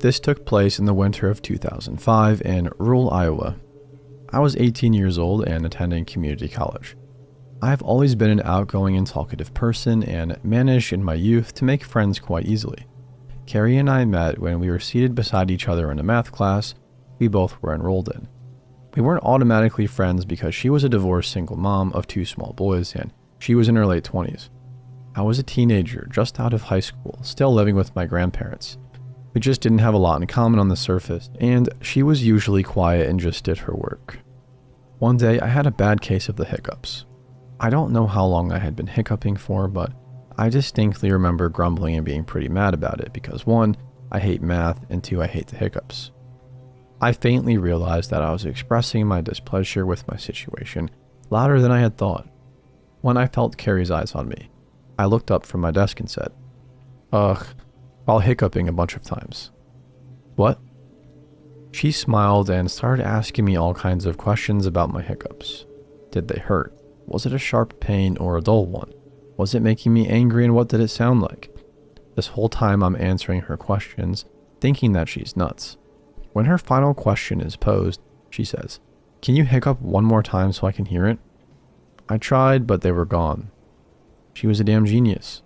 This took place in the winter of 2005 in rural Iowa. I was 18 years old and attending community college. I've always been an outgoing and talkative person and managed in my youth to make friends quite easily. Carrie and I met when we were seated beside each other in a math class we both were enrolled in. We weren't automatically friends because she was a divorced single mom of 2 small boys and she was in her late 20s. I was a teenager just out of high school, still living with my grandparents. We just didn't have a lot in common on the surface, and she was usually quiet and just did her work. One day, I had a bad case of the hiccups. I don't know how long I had been hiccuping for, but I distinctly remember grumbling and being pretty mad about it because 1, I hate math, and 2, I hate the hiccups. I faintly realized that I was expressing my displeasure with my situation louder than I had thought. When I felt Carrie's eyes on me, I looked up from my desk and said, "Ugh," while hiccuping a bunch of times. "What?" She smiled and started asking me all kinds of questions about my hiccups. Did they hurt? Was it a sharp pain or a dull one? Was it making me angry, and what did it sound like? This whole time I'm answering her questions, thinking that she's nuts. When her final question is posed, she says, "Can you hiccup one more time so I can hear it?" I tried, but they were gone. She was a damn genius.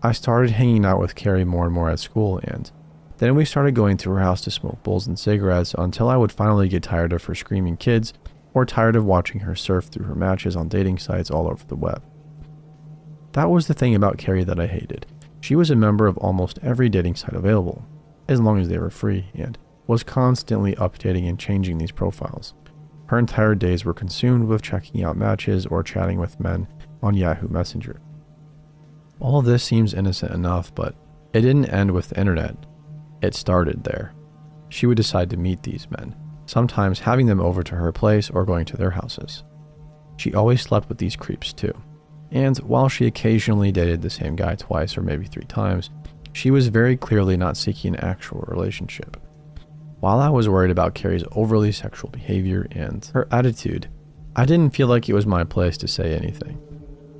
I started hanging out with Carrie more and more at school, and then we started going to her house to smoke bowls and cigarettes until I would finally get tired of her screaming kids or tired of watching her surf through her matches on dating sites all over the web. That was the thing about Carrie that I hated. She was a member of almost every dating site available, as long as they were free, and was constantly updating and changing these profiles. Her entire days were consumed with checking out matches or chatting with men on Yahoo Messenger. All of this seems innocent enough, but it didn't end with the internet. It started there. She would decide to meet these men, sometimes having them over to her place or going to their houses. She always slept with these creeps too. And while she occasionally dated the same guy twice or maybe 3 times, she was very clearly not seeking an actual relationship. While I was worried about Carrie's overly sexual behavior and her attitude, I didn't feel like it was my place to say anything.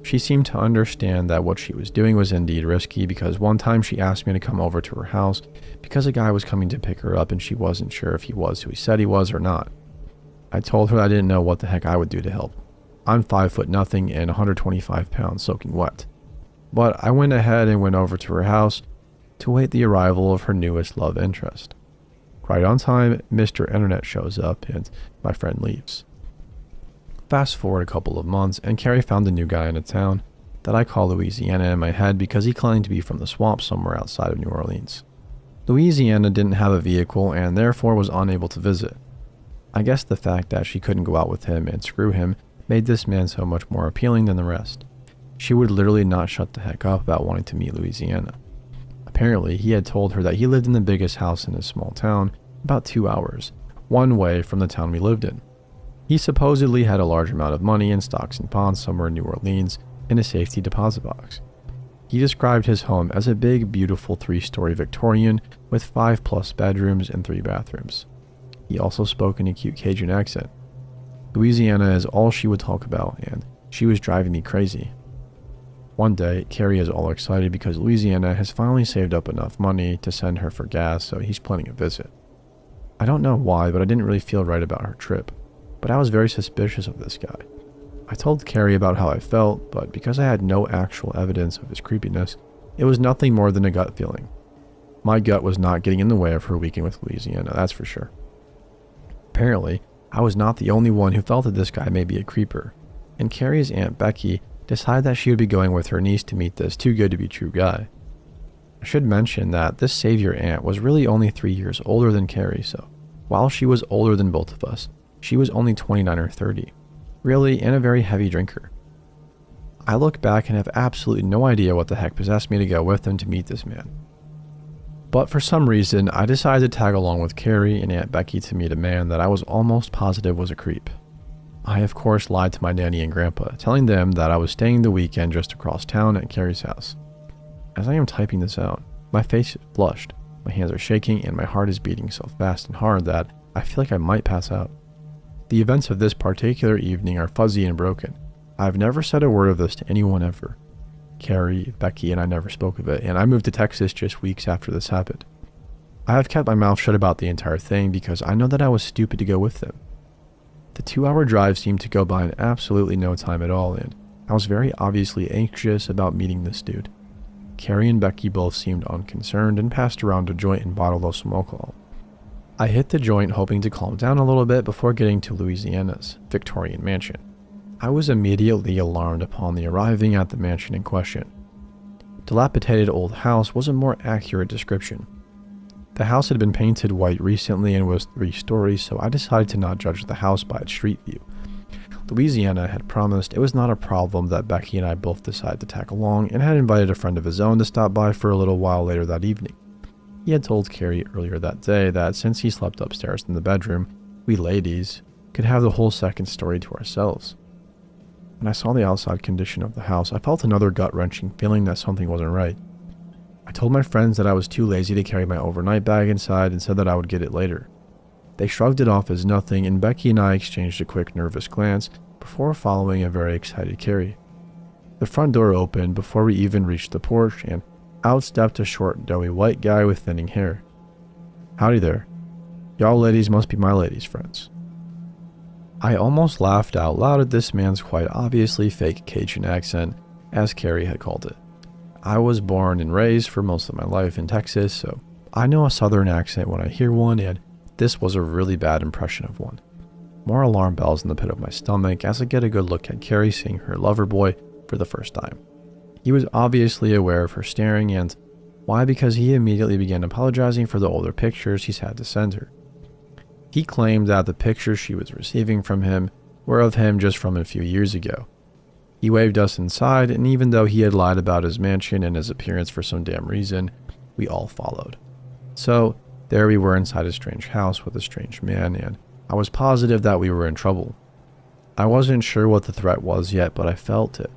She seemed to understand that what she was doing was indeed risky because one time she asked me to come over to her house because a guy was coming to pick her up and she wasn't sure if he was who he said he was or not. I told her I didn't know what the heck I would do to help. I'm 5 foot nothing and 125 pounds soaking wet. But I went ahead and went over to her house to await the arrival of her newest love interest. Right on time, Mr. Internet shows up and my friend leaves. Fast forward a couple of months, and Carrie found a new guy in a town that I call Louisiana in my head because he claimed to be from the swamp somewhere outside of New Orleans. Louisiana didn't have a vehicle and therefore was unable to visit. I guess the fact that she couldn't go out with him and screw him made this man so much more appealing than the rest. She would literally not shut the heck up about wanting to meet Louisiana. Apparently, he had told her that he lived in the biggest house in his small town, about 2 hours, one way from the town we lived in. He supposedly had a large amount of money in stocks and bonds somewhere in New Orleans in a safety deposit box. He described his home as a big, beautiful 3-story Victorian with 5+ bedrooms and 3 bathrooms. He also spoke in a cute Cajun accent. Louisiana is all she would talk about, and she was driving me crazy. One day, Carrie is all excited because Louisiana has finally saved up enough money to send her for gas, so he's planning a visit. I don't know why, but I didn't really feel right about her trip. But I was very suspicious of this guy. I told Carrie about how I felt, but because I had no actual evidence of his creepiness, it was nothing more than a gut feeling. My gut was not getting in the way of her weekend with Louisiana, that's for sure. Apparently, I was not the only one who felt that this guy may be a creeper, and Carrie's Aunt Becky decided that she would be going with her niece to meet this too-good-to-be-true guy. I should mention that this savior aunt was really only 3 years older than Carrie, so while she was older than both of us, she was only 29 or 30, really, and a very heavy drinker. I look back and have absolutely no idea what the heck possessed me to go with them to meet this man. But for some reason, I decided to tag along with Carrie and Aunt Becky to meet a man that I was almost positive was a creep. I, of course, lied to my nanny and grandpa, telling them that I was staying the weekend just across town at Carrie's house. As I am typing this out, my face is flushed, my hands are shaking, and my heart is beating so fast and hard that I feel like I might pass out. The events of this particular evening are fuzzy and broken. I've never said a word of this to anyone ever. Carrie, Becky, and I never spoke of it, and I moved to Texas just weeks after this happened. I have kept my mouth shut about the entire thing because I know that I was stupid to go with them. The 2-hour drive seemed to go by in absolutely no time at all, and I was very obviously anxious about meeting this dude. Carrie and Becky both seemed unconcerned and passed around a joint and bottle of some alcohol. I hit the joint hoping to calm down a little bit before getting to Louisiana's Victorian mansion. I was immediately alarmed upon the arriving at the mansion in question. Dilapidated old house was a more accurate description. The house had been painted white recently and was 3 stories, so I decided to not judge the house by its street view. Louisiana had promised it was not a problem that Becky and I both decided to tag along and had invited a friend of his own to stop by for a little while later that evening. He had told Carrie earlier that day that since he slept upstairs in the bedroom, we ladies could have the whole second story to ourselves. When I saw the outside condition of the house, I felt another gut-wrenching feeling that something wasn't right. I told my friends that I was too lazy to carry my overnight bag inside and said that I would get it later. They shrugged it off as nothing, and Becky and I exchanged a quick nervous glance before following a very excited Carrie. The front door opened before we even reached the porch, and out stepped a short, doughy white guy with thinning hair. "Howdy there. Y'all ladies must be my ladies' friends." I almost laughed out loud at this man's quite obviously fake Cajun accent, as Carrie had called it. I was born and raised for most of my life in Texas, so I know a southern accent when I hear one, and this was a really bad impression of one. More alarm bells in the pit of my stomach as I get a good look at Carrie seeing her lover boy for the first time. He was obviously aware of her staring, and why? Because he immediately began apologizing for the older pictures he's had to send her. He claimed that the pictures she was receiving from him were of him just from a few years ago. He waved us inside, and even though he had lied about his mansion and his appearance for some damn reason, we all followed. So, there we were inside a strange house with a strange man, and I was positive that we were in trouble. I wasn't sure what the threat was yet, but I felt it,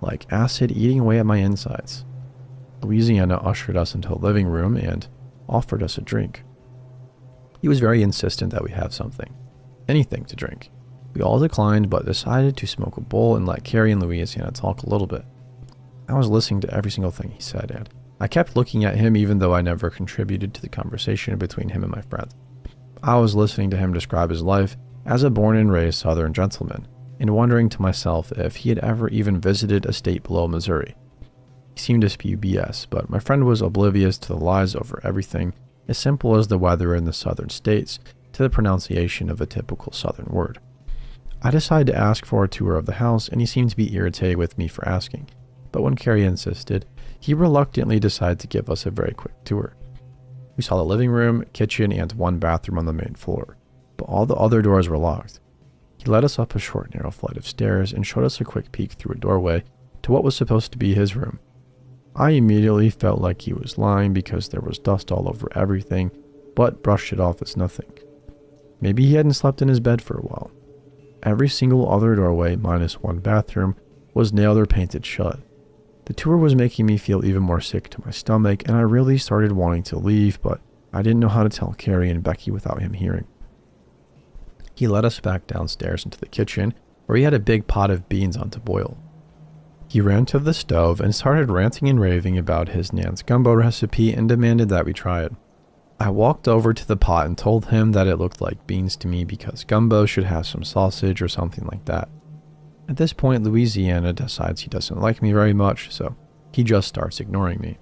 like acid eating away at my insides. Louisiana ushered us into the living room and offered us a drink. He was very insistent that we have something, anything to drink. We all declined, but decided to smoke a bowl and let Carrie and Louisiana talk a little bit. I was listening to every single thing he said, and I kept looking at him even though I never contributed to the conversation between him and my friend. I was listening to him describe his life as a born and raised Southern gentleman, and wondering to myself if he had ever even visited a state below Missouri. He seemed to spew BS, but my friend was oblivious to the lies over everything, as simple as the weather in the southern states to the pronunciation of a typical southern word. I decided to ask for a tour of the house, and he seemed to be irritated with me for asking, but when Carrie insisted, he reluctantly decided to give us a very quick tour. We saw the living room, kitchen, and one bathroom on the main floor, but all the other doors were locked. He led us up a short, narrow flight of stairs and showed us a quick peek through a doorway to what was supposed to be his room. I immediately felt like he was lying because there was dust all over everything, but brushed it off as nothing. Maybe he hadn't slept in his bed for a while. Every single other doorway, minus one bathroom, was nailed or painted shut. The tour was making me feel even more sick to my stomach, and I really started wanting to leave, but I didn't know how to tell Carrie and Becky without him hearing. He led us back downstairs into the kitchen, where he had a big pot of beans on to boil. He ran to the stove and started ranting and raving about his Nan's gumbo recipe and demanded that we try it. I walked over to the pot and told him that it looked like beans to me because gumbo should have some sausage or something like that. At this point, Louisiana decides he doesn't like me very much, so he just starts ignoring me.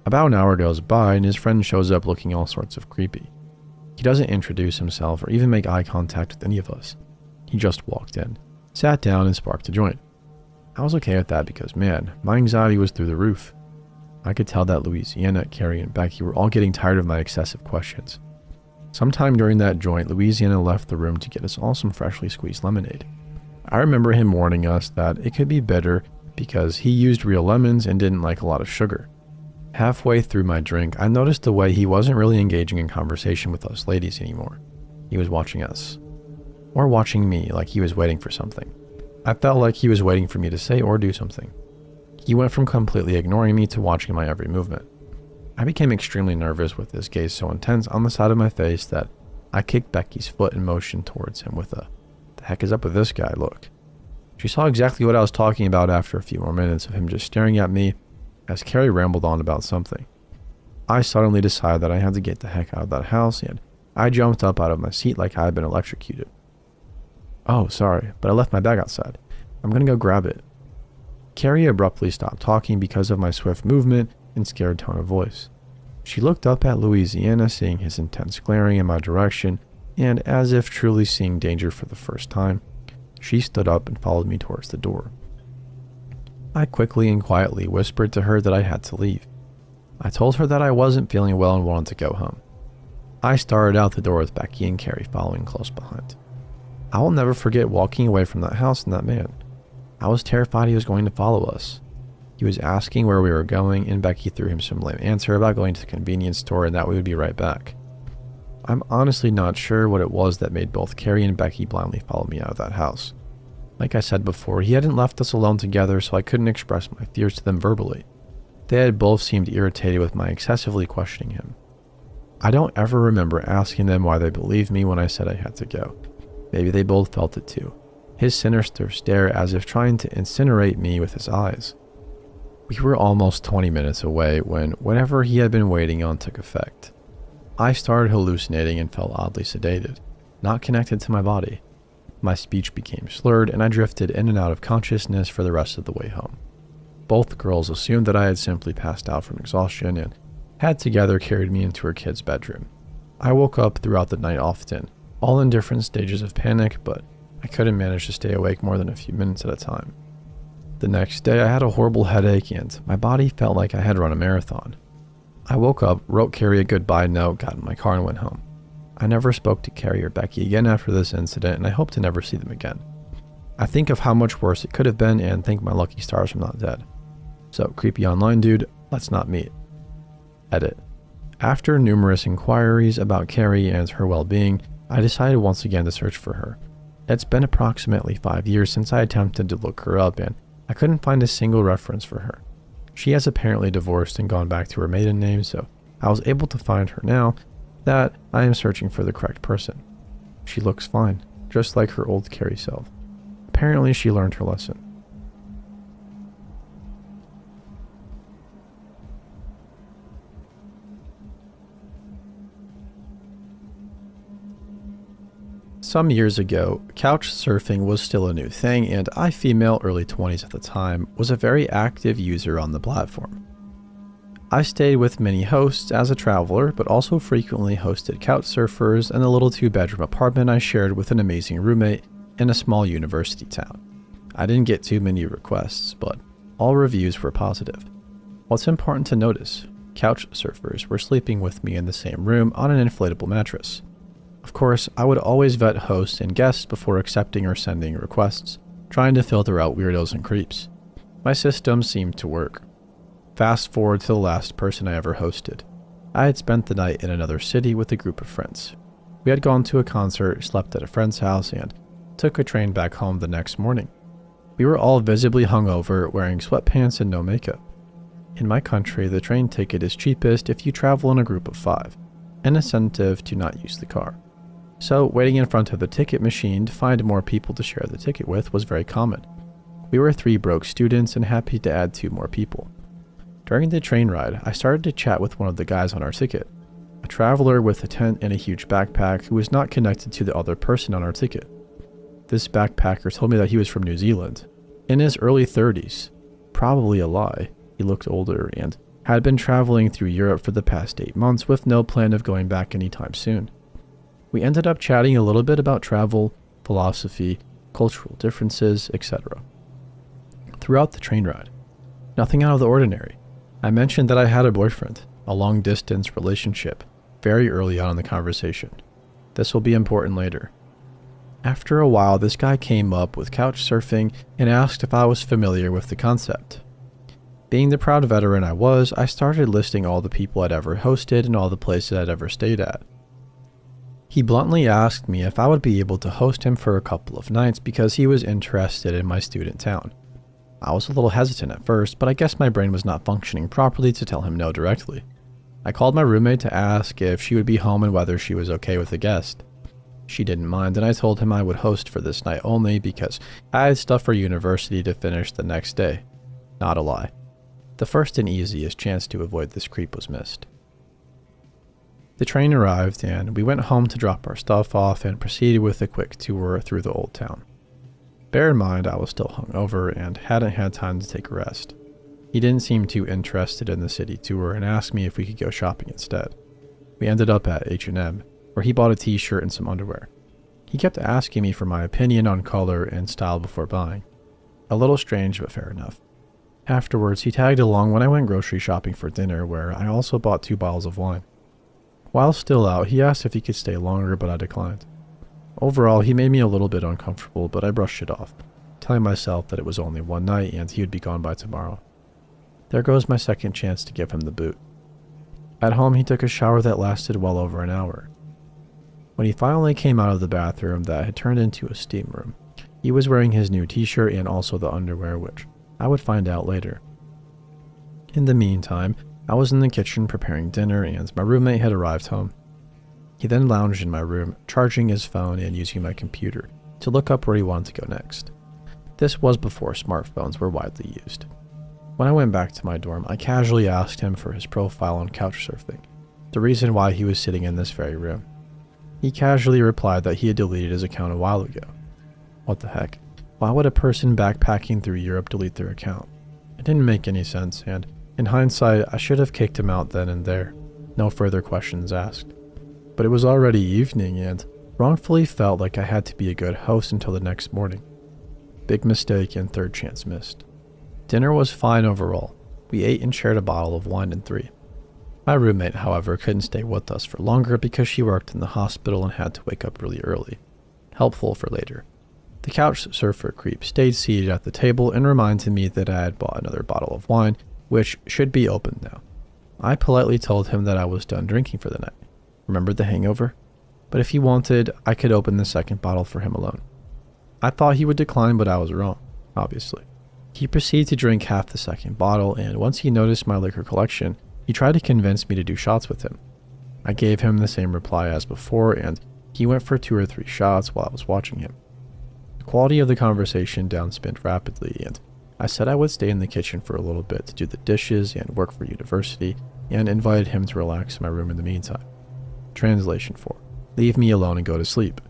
About an hour goes by and his friend shows up looking all sorts of creepy. He doesn't introduce himself or even make eye contact with any of us. He just walked in, sat down, and sparked a joint. I was okay with that because, man, my anxiety was through the roof. I could tell that Louisiana, Carrie, and Becky were all getting tired of my excessive questions. Sometime during that joint, Louisiana left the room to get us all some freshly squeezed lemonade. I remember him warning us that it could be bitter because he used real lemons and didn't like a lot of sugar. Halfway through my drink, I noticed the way he wasn't really engaging in conversation with us ladies anymore. He was watching us. Or watching me, like he was waiting for something. I felt like he was waiting for me to say or do something. He went from completely ignoring me to watching my every movement. I became extremely nervous with his gaze so intense on the side of my face that I kicked Becky's foot and motioned towards him with a, "The heck is up with this guy, look." She saw exactly what I was talking about after a few more minutes of him just staring at me as Carrie rambled on about something. I suddenly decided that I had to get the heck out of that house, and I jumped up out of my seat like I had been electrocuted. "Oh, sorry, but I left my bag outside. I'm gonna go grab it." Carrie abruptly stopped talking because of my swift movement and scared tone of voice. She looked up at Louisiana, seeing his intense glaring in my direction, and as if truly seeing danger for the first time, she stood up and followed me towards the door. I quickly and quietly whispered to her that I had to leave. I told her that I wasn't feeling well and wanted to go home. I started out the door with Becky and Carrie following close behind. I will never forget walking away from that house and that man. I was terrified he was going to follow us. He was asking where we were going, and Becky threw him some lame answer about going to the convenience store and that we would be right back. I'm honestly not sure what it was that made both Carrie and Becky blindly follow me out of that house. Like I said before, he hadn't left us alone together, so I couldn't express my fears to them verbally. They had both seemed irritated with my excessively questioning him. I don't ever remember asking them why they believed me when I said I had to go. Maybe they both felt it too. His sinister stare as if trying to incinerate me with his eyes. We were almost 20 minutes away when whatever he had been waiting on took effect. I started hallucinating and felt oddly sedated, not connected to my body. My speech became slurred and I drifted in and out of consciousness for the rest of the way home. Both girls assumed that I had simply passed out from exhaustion and had together carried me into her kid's bedroom. I woke up throughout the night often, all in different stages of panic, but I couldn't manage to stay awake more than a few minutes at a time. The next day I had a horrible headache and my body felt like I had run a marathon. I woke up, wrote Carrie a goodbye note, got in my car and went home. I never spoke to Carrie or Becky again after this incident, and I hope to never see them again. I think of how much worse it could have been and thank my lucky stars I'm not dead. So, creepy online dude, let's not meet. Edit. After numerous inquiries about Carrie and her well-being, I decided once again to search for her. It's been approximately 5 years since I attempted to look her up, and I couldn't find a single reference for her. She has apparently divorced and gone back to her maiden name, so I was able to find her now that I am searching for the correct person. She looks fine, just like her old Carrie self. Apparently she learned her lesson. Some years ago, couch surfing was still a new thing, and I, female, early 20s at the time, was a very active user on the platform. I stayed with many hosts as a traveler, but also frequently hosted couch surfers in a little 2-bedroom apartment I shared with an amazing roommate in a small university town. I didn't get too many requests, but all reviews were positive. What's important to notice, couch surfers were sleeping with me in the same room on an inflatable mattress. Of course, I would always vet hosts and guests before accepting or sending requests, trying to filter out weirdos and creeps. My system seemed to work. Fast forward to the last person I ever hosted. I had spent the night in another city with a group of friends. We had gone to a concert, slept at a friend's house, and took a train back home the next morning. We were all visibly hungover, wearing sweatpants and no makeup. In my country, the train ticket is cheapest if you travel in a group of 5, an incentive to not use the car. So, waiting in front of the ticket machine to find more people to share the ticket with was very common. We were 3 broke students and happy to add 2 more people. During the train ride, I started to chat with one of the guys on our ticket, a traveler with a tent and a huge backpack who was not connected to the other person on our ticket. This backpacker told me that he was from New Zealand, in his early 30s. Probably a lie, he looked older and had been traveling through Europe for the past 8 months with no plan of going back anytime soon. We ended up chatting a little bit about travel, philosophy, cultural differences, etc. Throughout the train ride, nothing out of the ordinary. I mentioned that I had a boyfriend, a long-distance relationship, very early on in the conversation. This will be important later. After a while, this guy came up with couch surfing and asked if I was familiar with the concept. Being the proud veteran I was, I started listing all the people I'd ever hosted and all the places I'd ever stayed at. He bluntly asked me if I would be able to host him for a couple of nights because he was interested in my student town. I was a little hesitant at first, but I guess my brain was not functioning properly to tell him no directly. I called my roommate to ask if she would be home and whether she was okay with the guest. She didn't mind, and I told him I would host for this night only because I had stuff for university to finish the next day. Not a lie. The first and easiest chance to avoid this creep was missed. The train arrived, and we went home to drop our stuff off and proceeded with a quick tour through the old town. Bear in mind, I was still hungover and hadn't had time to take a rest. He didn't seem too interested in the city tour and asked me if we could go shopping instead. We ended up at H&M, where he bought a t-shirt and some underwear. He kept asking me for my opinion on color and style before buying. A little strange, but fair enough. Afterwards, he tagged along when I went grocery shopping for dinner, where I also bought 2 bottles of wine. While still out, he asked if he could stay longer, but I declined. Overall, he made me a little bit uncomfortable, but I brushed it off, telling myself that it was only one night and he would be gone by tomorrow. There goes my second chance to give him the boot. At home, he took a shower that lasted well over an hour. When he finally came out of the bathroom that had turned into a steam room, he was wearing his new t-shirt and also the underwear, which I would find out later. In the meantime, I was in the kitchen preparing dinner and my roommate had arrived home. He then lounged in my room, charging his phone and using my computer to look up where he wanted to go next. This was before smartphones were widely used. When I went back to my dorm, I casually asked him for his profile on Couchsurfing, the reason why he was sitting in this very room. He casually replied that he had deleted his account a while ago. What the heck? Why would a person backpacking through Europe delete their account? It didn't make any sense, and in hindsight, I should have kicked him out then and there. No further questions asked. But it was already evening and wrongfully felt like I had to be a good host until the next morning. Big mistake and third chance missed. Dinner was fine overall. We ate and shared a bottle of wine and 3. My roommate, however, couldn't stay with us for longer because she worked in the hospital and had to wake up really early. Helpful for later. The couch surfer creep stayed seated at the table and reminded me that I had bought another bottle of wine, which should be opened now. I politely told him that I was done drinking for the night. Remember the hangover? But if he wanted, I could open the second bottle for him alone. I thought he would decline, but I was wrong, obviously. He proceeded to drink half the second bottle, and once he noticed my liquor collection, he tried to convince me to do shots with him. I gave him the same reply as before, and he went for 2 or 3 shots while I was watching him. The quality of the conversation downspent rapidly, and I said I would stay in the kitchen for a little bit to do the dishes and work for university, and invited him to relax in my room in the meantime. Translation for, leave me alone and go to sleep.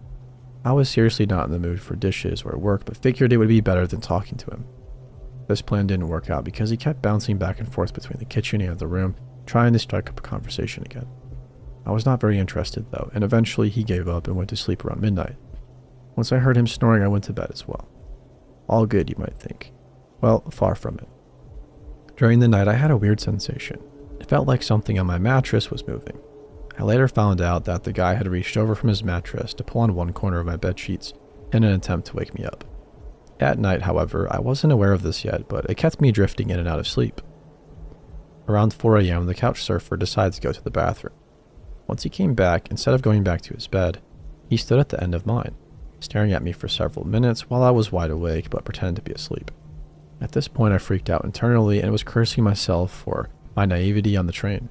I was seriously not in the mood for dishes or work, but figured it would be better than talking to him. This plan didn't work out because he kept bouncing back and forth between the kitchen and the room, trying to strike up a conversation again. I was not very interested though, and eventually he gave up and went to sleep around midnight. Once I heard him snoring, I went to bed as well. All good, you might think. Well, far from it. During the night, I had a weird sensation. It felt like something on my mattress was moving. I later found out that the guy had reached over from his mattress to pull on one corner of my bed sheets in an attempt to wake me up. At night, however, I wasn't aware of this yet, but it kept me drifting in and out of sleep. Around 4 a.m., the couch surfer decided to go to the bathroom. Once he came back, instead of going back to his bed, he stood at the end of mine, staring at me for several minutes while I was wide awake but pretended to be asleep. At this point, I freaked out internally and was cursing myself for my naivety on the train.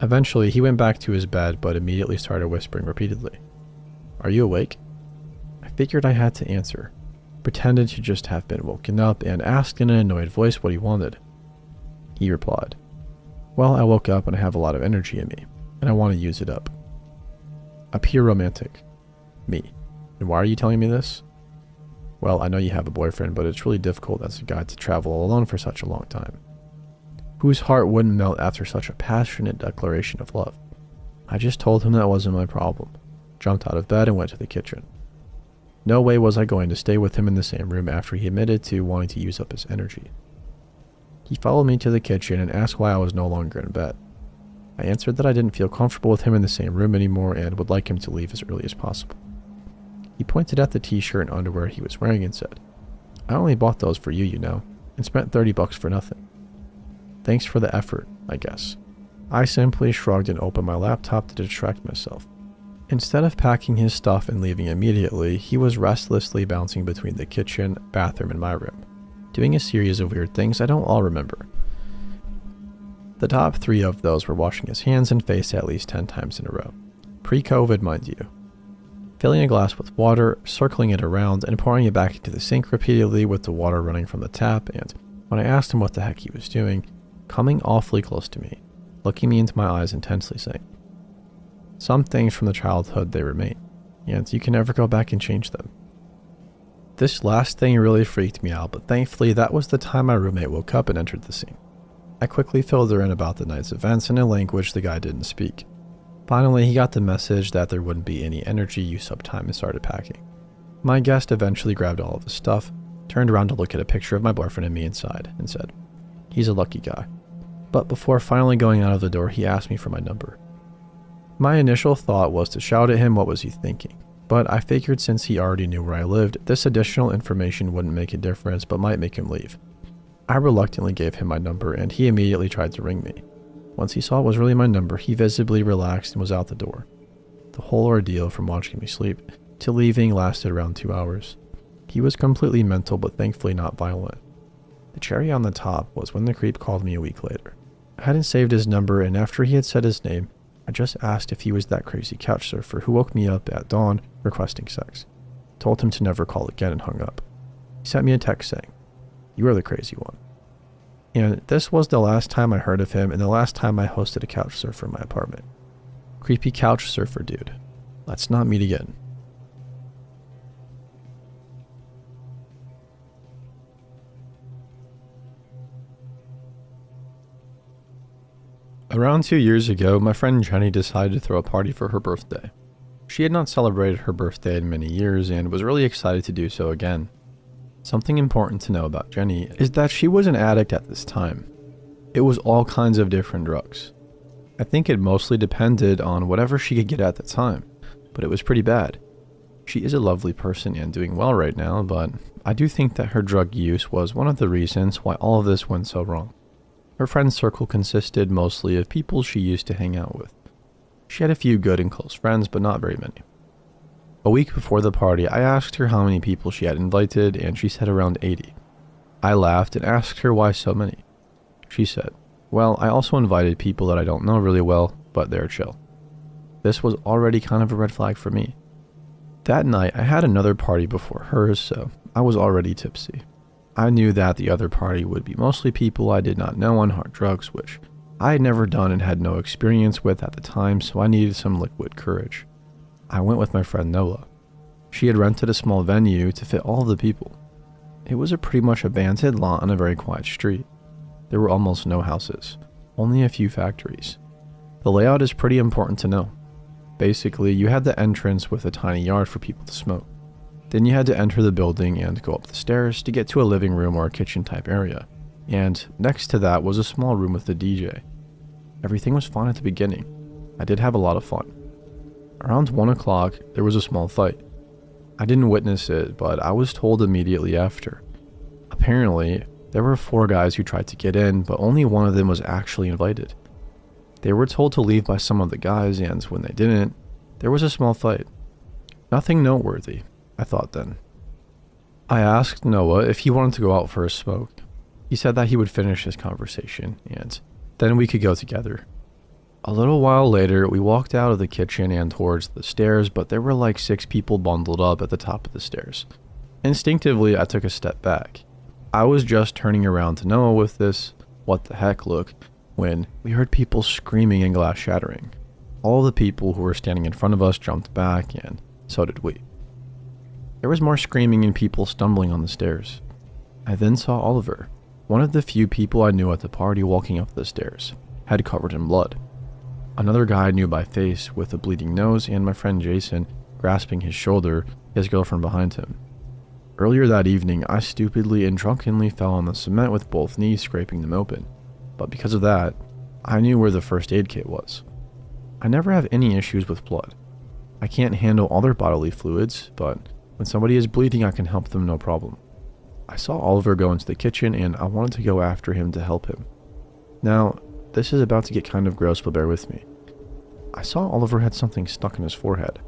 Eventually, he went back to his bed but immediately started whispering repeatedly. "Are you awake?" I figured I had to answer, pretended to just have been woken up, and asked in an annoyed voice what he wanted. He replied, "Well, I woke up and I have a lot of energy in me, and I want to use it up." Appear romantic. Me. And why are you telling me this? Well, I know you have a boyfriend, but it's really difficult as a guy to travel alone for such a long time. Whose heart wouldn't melt after such a passionate declaration of love? I just told him that wasn't my problem, jumped out of bed and went to the kitchen. No way was I going to stay with him in the same room after he admitted to wanting to use up his energy. He followed me to the kitchen and asked why I was no longer in bed. I answered that I didn't feel comfortable with him in the same room anymore and would like him to leave as early as possible. He pointed at the t-shirt and underwear he was wearing and said, "I only bought those for you, you know, and spent $30 for nothing." Thanks for the effort, I guess. I simply shrugged and opened my laptop to distract myself. Instead of packing his stuff and leaving immediately, he was restlessly bouncing between the kitchen, bathroom, and my room, doing a series of weird things I don't all remember. The top 3 of those were washing his hands and face at least 10 times in a row. Pre-COVID, mind you. Filling a glass with water, circling it around, and pouring it back into the sink repeatedly with the water running from the tap, and when I asked him what the heck he was doing, coming awfully close to me, looking me into my eyes intensely, saying, Some things from the childhood, they remain, and you can never go back and change them. This last thing really freaked me out, but thankfully that was the time my roommate woke up and entered the scene. I quickly filled her in about the night's events in a language the guy didn't speak. Finally, he got the message that there wouldn't be any energy use up time and started packing. My guest eventually grabbed all of his stuff, turned around to look at a picture of my boyfriend and me inside, and said, "He's a lucky guy." But before finally going out of the door, he asked me for my number. My initial thought was to shout at him what was he thinking, but I figured since he already knew where I lived, this additional information wouldn't make a difference but might make him leave. I reluctantly gave him my number and he immediately tried to ring me. Once he saw it was really my number, he visibly relaxed and was out the door. The whole ordeal from watching me sleep to leaving lasted around 2 hours. He was completely mental but thankfully not violent. The cherry on the top was when the creep called me a week later. I hadn't saved his number, and after he had said his name, I just asked if he was that crazy couch surfer who woke me up at dawn requesting sex. Told him to never call again and hung up. He sent me a text saying, "You are the crazy one." And this was the last time I heard of him and the last time I hosted a couch surfer in my apartment. Creepy couch surfer dude. Let's not meet again. Around 2 years ago, my friend Jenny decided to throw a party for her birthday. She had not celebrated her birthday in many years and was really excited to do so again. Something important to know about Jenny is that she was an addict at this time. It was all kinds of different drugs. I think it mostly depended on whatever she could get at the time, but it was pretty bad. She is a lovely person and doing well right now, but I do think that her drug use was one of the reasons why all of this went so wrong. Her friend circle consisted mostly of people she used to hang out with. She had a few good and close friends, but not very many. A week before the party, I asked her how many people she had invited, and she said around 80. I laughed and asked her why so many. She said, "Well, I also invited people that I don't know really well, but they're chill." This was already kind of a red flag for me. That night, I had another party before hers, so I was already tipsy. I knew that the other party would be mostly people I did not know on hard drugs, which I had never done and had no experience with at the time, so I needed some liquid courage. I went with my friend Noah. She had rented a small venue to fit all of the people. It was a pretty much abandoned lot on a very quiet street. There were almost no houses, only a few factories. The layout is pretty important to know. Basically, you had the entrance with a tiny yard for people to smoke. Then you had to enter the building and go up the stairs to get to a living room or a kitchen type area. And next to that was a small room with a DJ. Everything was fine at the beginning. I did have a lot of fun. Around 1 o'clock, there was a small fight. I didn't witness it, but I was told immediately after. Apparently, there were 4 guys who tried to get in, but only one of them was actually invited. They were told to leave by some of the guys, and when they didn't, there was a small fight. Nothing noteworthy, I thought then. I asked Noah if he wanted to go out for a smoke. He said that he would finish his conversation, and then we could go together. A little while later, we walked out of the kitchen and towards the stairs, but there were like 6 people bundled up at the top of the stairs. Instinctively, I took a step back. I was just turning around to Noah with this "what the heck" look when we heard people screaming and glass shattering. All the people who were standing in front of us jumped back, and so did we. There was more screaming and people stumbling on the stairs. I then saw Oliver, one of the few people I knew at the party, walking up the stairs, head covered in blood. Another guy I knew by face with a bleeding nose, and my friend Jason grasping his shoulder, his girlfriend behind him. Earlier that evening, I stupidly and drunkenly fell on the cement with both knees scraping them open, but because of that, I knew where the first aid kit was. I never have any issues with blood. I can't handle other bodily fluids, but when somebody is bleeding, I can help them no problem. I saw Oliver go into the kitchen and I wanted to go after him to help him. Now, this is about to get kind of gross, but bear with me. I saw Oliver had something stuck in his forehead.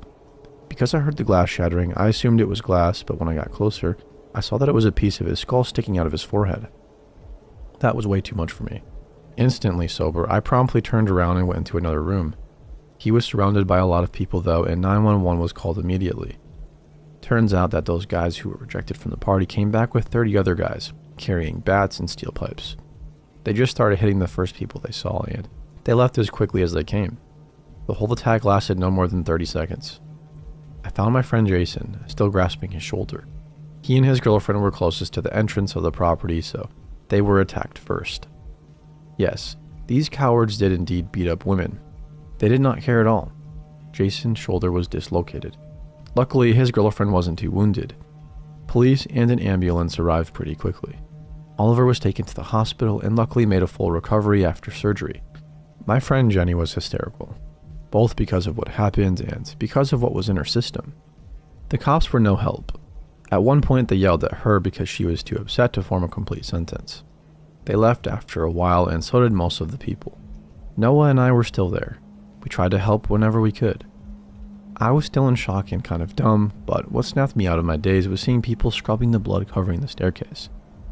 Because I heard the glass shattering, I assumed it was glass, but when I got closer, I saw that it was a piece of his skull sticking out of his forehead. That was way too much for me. Instantly sober, I promptly turned around and went into another room. He was surrounded by a lot of people though, and 911 was called immediately. Turns out that those guys who were rejected from the party came back with 30 other guys, carrying bats and steel pipes. They just started hitting the first people they saw, and they left as quickly as they came. The whole attack lasted no more than 30 seconds. I found my friend Jason, still grasping his shoulder. He and his girlfriend were closest to the entrance of the property, so they were attacked first. Yes, these cowards did indeed beat up women. They did not care at all. Jason's shoulder was dislocated. Luckily, his girlfriend wasn't too wounded. Police and an ambulance arrived pretty quickly. Oliver was taken to the hospital and luckily made a full recovery after surgery. My friend Jenny was hysterical, both because of what happened and because of what was in her system. The cops were no help. At one point, they yelled at her because she was too upset to form a complete sentence. They left after a while, and so did most of the people. Noah and I were still there. We tried to help whenever we could. I was still in shock and kind of dumb, but what snapped me out of my daze was seeing people scrubbing the blood covering the staircase.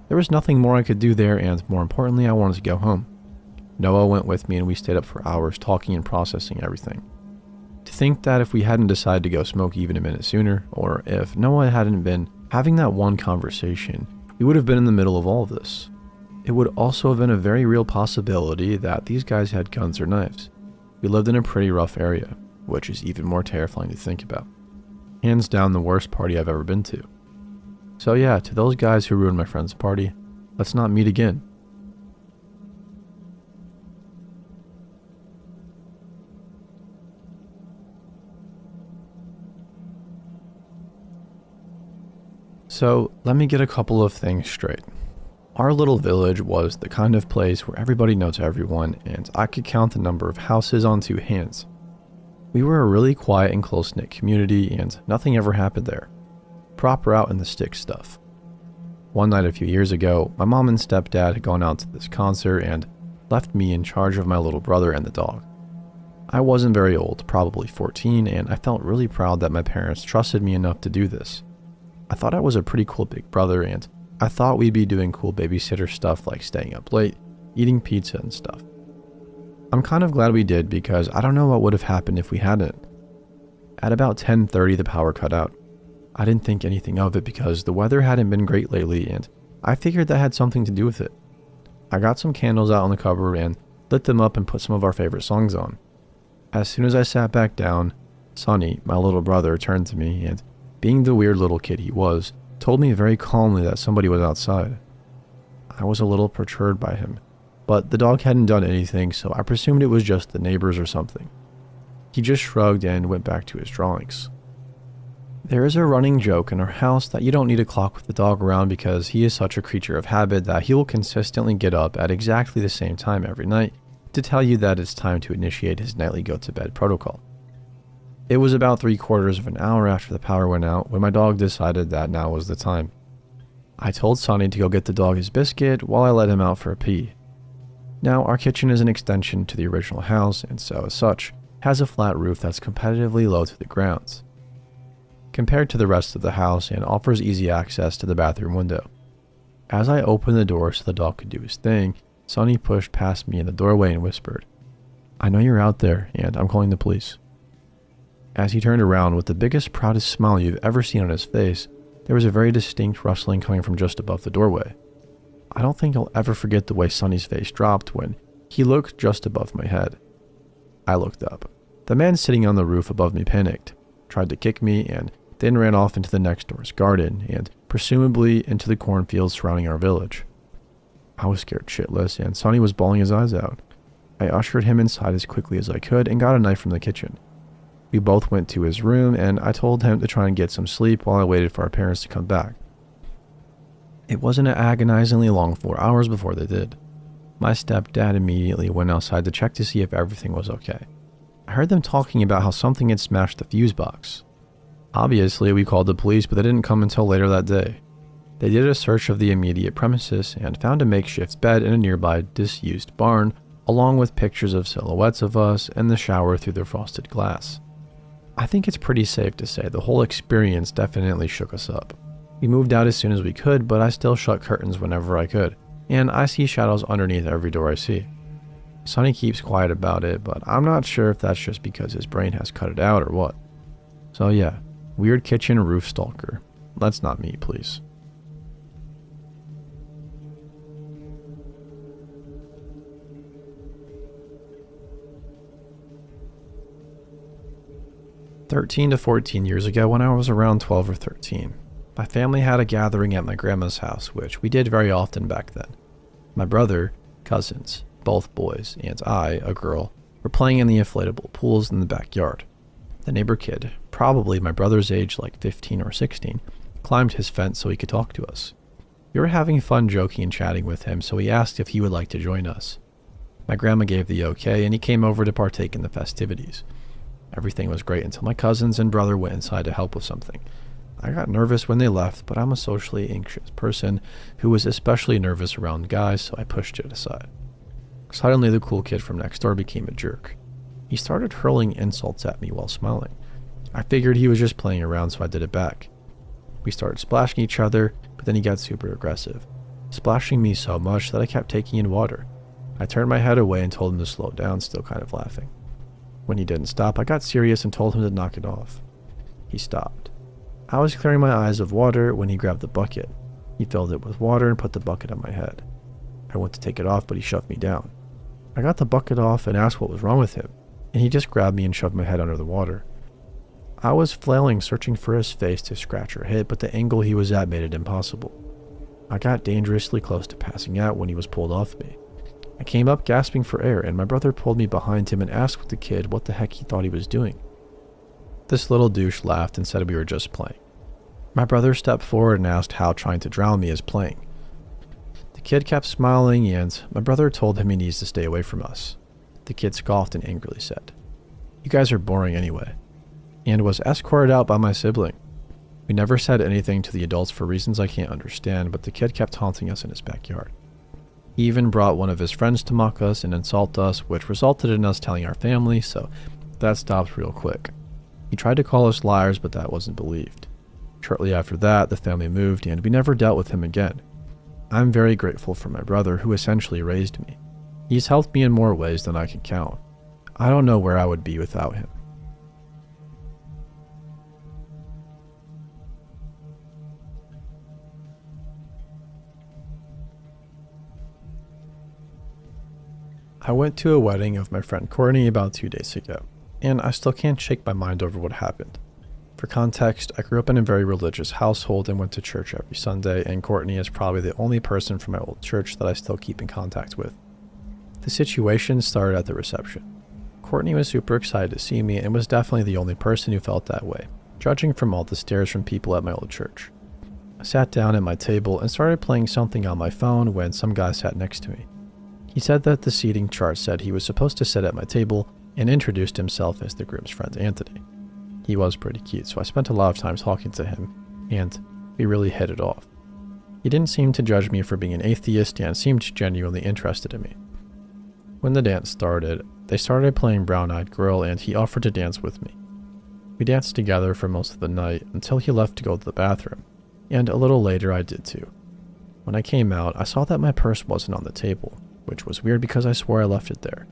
There was nothing more I could do there, and more importantly, I wanted to go home. Noah went with me and we stayed up for hours talking and processing everything. To think that if we hadn't decided to go smoke even a minute sooner, or if Noah hadn't been having that one conversation, we would have been in the middle of all of this. It would also have been a very real possibility that these guys had guns or knives. We lived in a pretty rough area, which is even more terrifying to think about. Hands down the worst party I've ever been to. So yeah, to those guys who ruined my friend's party, let's not meet again. So let me get a couple of things straight. Our little village was the kind of place where everybody knows everyone, and I could count the number of houses on two hands. We were a really quiet and close-knit community, and nothing ever happened there. Proper out in the sticks stuff. One night a few years ago, my mom and stepdad had gone out to this concert and left me in charge of my little brother and the dog. I wasn't very old, probably 14, and I felt really proud that my parents trusted me enough to do this. I thought I was a pretty cool big brother, and I thought we'd be doing cool babysitter stuff like staying up late, eating pizza and stuff. I'm kind of glad we did because I don't know what would have happened if we hadn't. At about 10:30 the power cut out. I didn't think anything of it because the weather hadn't been great lately, and I figured that had something to do with it. I got some candles out on the cupboard and lit them up and put some of our favorite songs on. As soon as I sat back down, Sonny, my little brother, turned to me and, being the weird little kid he was, told me very calmly that somebody was outside. I was a little perturbed by him, but the dog hadn't done anything, so I presumed it was just the neighbors or something. He just shrugged and went back to his drawings. There is a running joke in our house that you don't need a clock with the dog around because he is such a creature of habit that he will consistently get up at exactly the same time every night to tell you that it's time to initiate his nightly go-to-bed protocol. It was about 3/4 of an hour after the power went out when my dog decided that now was the time. I told Sonny to go get the dog his biscuit while I let him out for a pee. Now, our kitchen is an extension to the original house, and so as such, has a flat roof that's competitively low to the ground, compared to the rest of the house, and offers easy access to the bathroom window. As I opened the door so the dog could do his thing, Sonny pushed past me in the doorway and whispered, "I know you're out there, and I'm calling the police." As he turned around with the biggest, proudest smile you've ever seen on his face, there was a very distinct rustling coming from just above the doorway. I don't think I'll ever forget the way Sonny's face dropped when he looked just above my head. I looked up. The man sitting on the roof above me panicked, tried to kick me, and then ran off into the next door's garden, and presumably into the cornfields surrounding our village. I was scared shitless, and Sonny was bawling his eyes out. I ushered him inside as quickly as I could and got a knife from the kitchen. We both went to his room, and I told him to try and get some sleep while I waited for our parents to come back. It wasn't an agonizingly long 4 hours before they did. My stepdad immediately went outside to check to see if everything was okay. I heard them talking about how something had smashed the fuse box. Obviously, we called the police, but they didn't come until later that day. They did a search of the immediate premises and found a makeshift bed in a nearby disused barn, along with pictures of silhouettes of us and the shower through the frosted glass. I think it's pretty safe to say the whole experience definitely shook us up. We moved out as soon as we could, but I still shut curtains whenever I could, and I see shadows underneath every door I see. Sonny keeps quiet about it, but I'm not sure if that's just because his brain has cut it out or what. So yeah, weird kitchen roof stalker. Let's not meet, please. 13 to 14 years ago, when I was around 12 or 13, my family had a gathering at my grandma's house, which we did very often back then. My brother, cousins, both boys, and I, a girl, were playing in the inflatable pools in the backyard. The neighbor kid, probably my brother's age, like 15 or 16, climbed his fence so he could talk to us. We were having fun joking and chatting with him, so he asked if he would like to join us. My grandma gave the okay, and he came over to partake in the festivities. Everything was great until my cousins and brother went inside to help with something. I got nervous when they left, but I'm a socially anxious person who was especially nervous around guys, so I pushed it aside. Suddenly, the cool kid from next door became a jerk. He started hurling insults at me while smiling. I figured he was just playing around, so I did it back. We started splashing each other, but then he got super aggressive, splashing me so much that I kept taking in water. I turned my head away and told him to slow down, still kind of laughing. When he didn't stop, I got serious and told him to knock it off. He stopped. I was clearing my eyes of water when he grabbed the bucket. He filled it with water and put the bucket on my head. I went to take it off, but he shoved me down. I got the bucket off and asked what was wrong with him, and he just grabbed me and shoved my head under the water. I was flailing, searching for his face to scratch or hit, but the angle he was at made it impossible. I got dangerously close to passing out when he was pulled off me. I came up gasping for air, and my brother pulled me behind him and asked the kid what the heck he thought he was doing. This little douche laughed and said we were just playing. My brother stepped forward and asked how trying to drown me is playing. The kid kept smiling, and my brother told him he needs to stay away from us. The kid scoffed and angrily said, "You guys are boring anyway," and was escorted out by my sibling. We never said anything to the adults for reasons I can't understand, but the kid kept taunting us in his backyard. He even brought one of his friends to mock us and insult us, which resulted in us telling our family, so that stopped real quick. He tried to call us liars, but that wasn't believed. Shortly after that, the family moved, and we never dealt with him again. I'm very grateful for my brother, who essentially raised me. He's helped me in more ways than I can count. I don't know where I would be without him. I went to a wedding of my friend Courtney about 2 days ago, and I still can't shake my mind over what happened. For context, I grew up in a very religious household and went to church every Sunday, and Courtney is probably the only person from my old church that I still keep in contact with. The situation started at the reception. Courtney was super excited to see me and was definitely the only person who felt that way, judging from all the stares from people at my old church. I sat down at my table and started playing something on my phone when some guy sat next to me. He said that the seating chart said he was supposed to sit at my table and introduced himself as the groom's friend Anthony. He was pretty cute, so I spent a lot of time talking to him, and we really hit it off. He didn't seem to judge me for being an atheist and seemed genuinely interested in me. When the dance started, they started playing Brown Eyed Girl, and he offered to dance with me. We danced together for most of the night until he left to go to the bathroom, and a little later I did too. When I came out, I saw that my purse wasn't on the table, which was weird because I swore I left it there.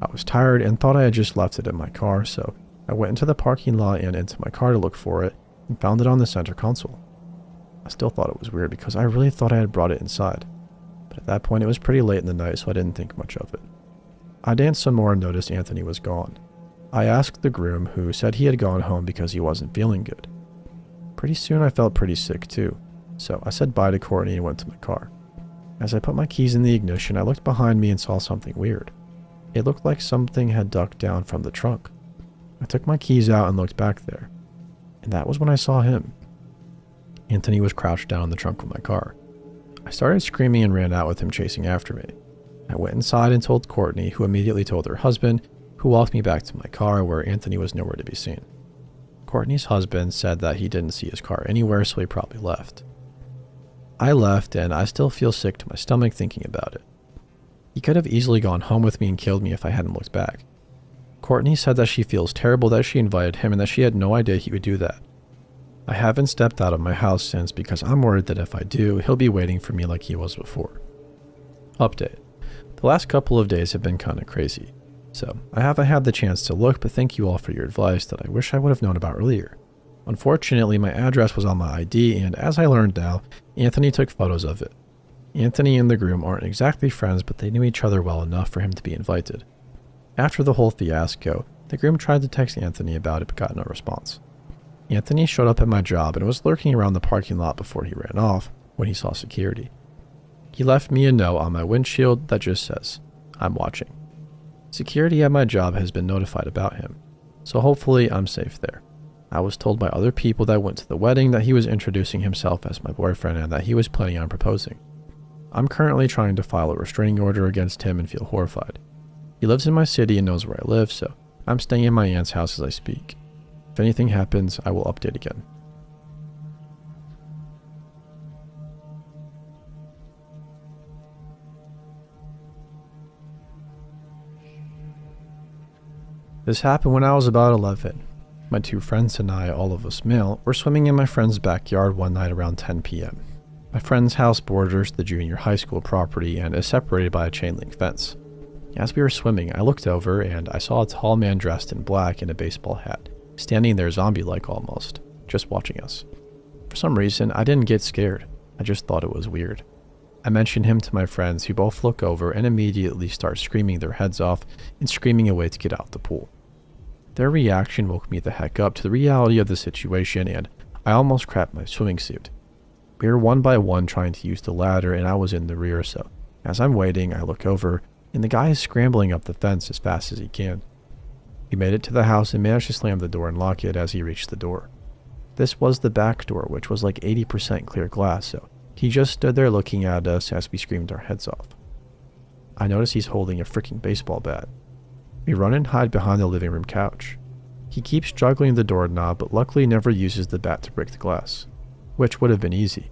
I was tired and thought I had just left it in my car, so I went into the parking lot and into my car to look for it and found it on the center console. I still thought it was weird because I really thought I had brought it inside, but at that point it was pretty late in the night, so I didn't think much of it. I danced some more and noticed Anthony was gone. I asked the groom, who said he had gone home because he wasn't feeling good. Pretty soon I felt pretty sick too, so I said bye to Courtney and went to my car. As I put my keys in the ignition, I looked behind me and saw something weird. It looked like something had ducked down from the trunk. I took my keys out and looked back there, and that was when I saw him. Anthony was crouched down in the trunk of my car. I started screaming and ran out with him chasing after me. I went inside and told Courtney, who immediately told her husband, who walked me back to my car where Anthony was nowhere to be seen. Courtney's husband said that he didn't see his car anywhere, so he probably left. I left, and I still feel sick to my stomach thinking about it. He could have easily gone home with me and killed me if I hadn't looked back. Courtney said that she feels terrible that she invited him and that she had no idea he would do that. I haven't stepped out of my house since because I'm worried that if I do, he'll be waiting for me like he was before. Update. The last couple of days have been kinda crazy, so I haven't had the chance to look, but thank you all for your advice that I wish I would have known about earlier. Unfortunately, my address was on my ID, and as I learned now, Anthony took photos of it. Anthony and the groom aren't exactly friends, but they knew each other well enough for him to be invited. After the whole fiasco, The groom tried to text Anthony about it but got no response. Anthony showed up at my job and was lurking around the parking lot before he ran off when he saw security. He left me a note on my windshield that just says, "I'm watching." Security at my job has been notified about him, so hopefully I'm safe there. I was told by other people that went to the wedding that he was introducing himself as my boyfriend and that he was planning on proposing. I'm currently trying to file a restraining order against him and feel horrified. He lives in my city and knows where I live, so I'm staying in my aunt's house as I speak. If anything happens, I will update again. This happened when I was about 11. My two friends and I, all of us male, were swimming in my friend's backyard one night around 10 p.m. My friend's house borders the junior high school property and is separated by a chain link fence. As we were swimming, I looked over and I saw a tall man dressed in black in a baseball hat, standing there zombie-like almost, just watching us. For some reason, I didn't get scared. I just thought it was weird. I mentioned him to my friends, who both look over and immediately start screaming their heads off and screaming away to get out the pool. Their reaction woke me the heck up to the reality of the situation, and I almost crapped my swimming suit. We were one by one trying to use the ladder, and I was in the rear, so as I'm waiting, I look over, and the guy is scrambling up the fence as fast as he can. He made it to the house and managed to slam the door and lock it as he reached the door. This was the back door, which was like 80% clear glass, so he just stood there looking at us as we screamed our heads off. I notice he's holding a freaking baseball bat. We run and hide behind the living room couch. He keeps juggling the doorknob, but luckily never uses the bat to break the glass, which would have been easy.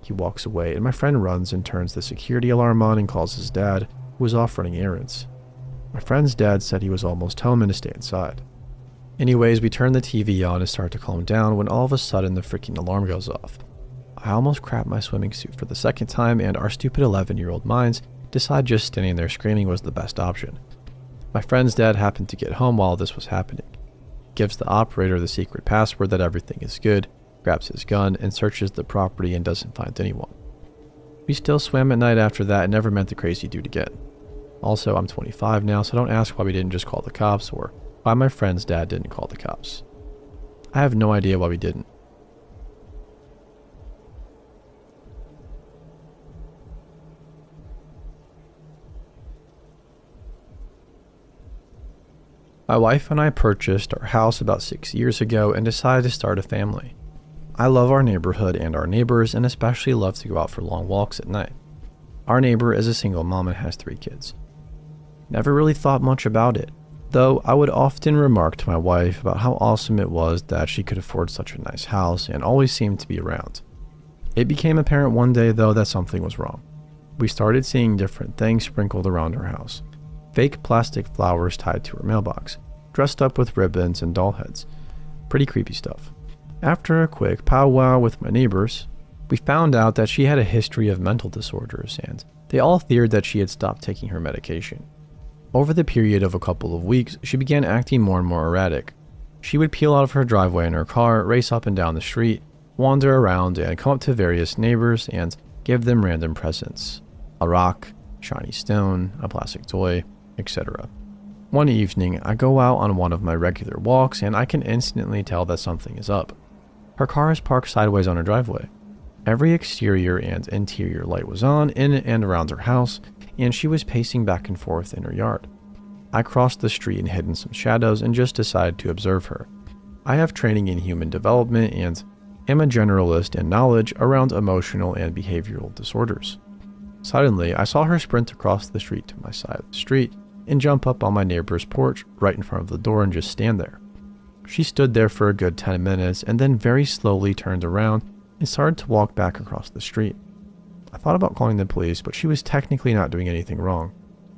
He walks away, and my friend runs and turns the security alarm on and calls his dad, who was off running errands. My friend's dad said he was almost home and to stay inside. Anyways, we turn the TV on and start to calm down when all of a sudden the freaking alarm goes off. I almost crapped my swimming suit for the second time, and our stupid 11-year-old minds decide just standing there screaming was the best option. My friend's dad happened to get home while this was happening. He gives the operator the secret password that everything is good, grabs his gun, and searches the property and doesn't find anyone. We still swam at night after that and never met the crazy dude again. Also, I'm 25 now, so don't ask why we didn't just call the cops or why my friend's dad didn't call the cops. I have no idea why we didn't. My wife and I purchased our house about 6 years ago and decided to start a family. I love our neighborhood and our neighbors, and especially love to go out for long walks at night. Our neighbor is a single mom and has 3 kids. Never really thought much about it, though I would often remark to my wife about how awesome it was that she could afford such a nice house and always seemed to be around. It became apparent one day, though, that something was wrong. We started seeing different things sprinkled around her house. Fake plastic flowers tied to her mailbox, dressed up with ribbons and doll heads. Pretty creepy stuff. After a quick powwow with my neighbors, we found out that she had a history of mental disorders, and they all feared that she had stopped taking her medication. Over the period of a couple of weeks, she began acting more and more erratic. She would peel out of her driveway in her car, race up and down the street, wander around, and come up to various neighbors and give them random presents. A rock, shiny stone, a plastic toy, etc. One evening, I go out on one of my regular walks and I can instantly tell that something is up. Her car is parked sideways on her driveway. Every exterior and interior light was on in and around her house, and she was pacing back and forth in her yard. I crossed the street and hid in some shadows and just decided to observe her. I have training in human development and am a generalist in knowledge around emotional and behavioral disorders. Suddenly, I saw her sprint across the street to my side of the street and jump up on my neighbor's porch right in front of the door and just stand there. She stood there for a good 10 minutes and then very slowly turned around and started to walk back across the street. I thought about calling the police, but she was technically not doing anything wrong.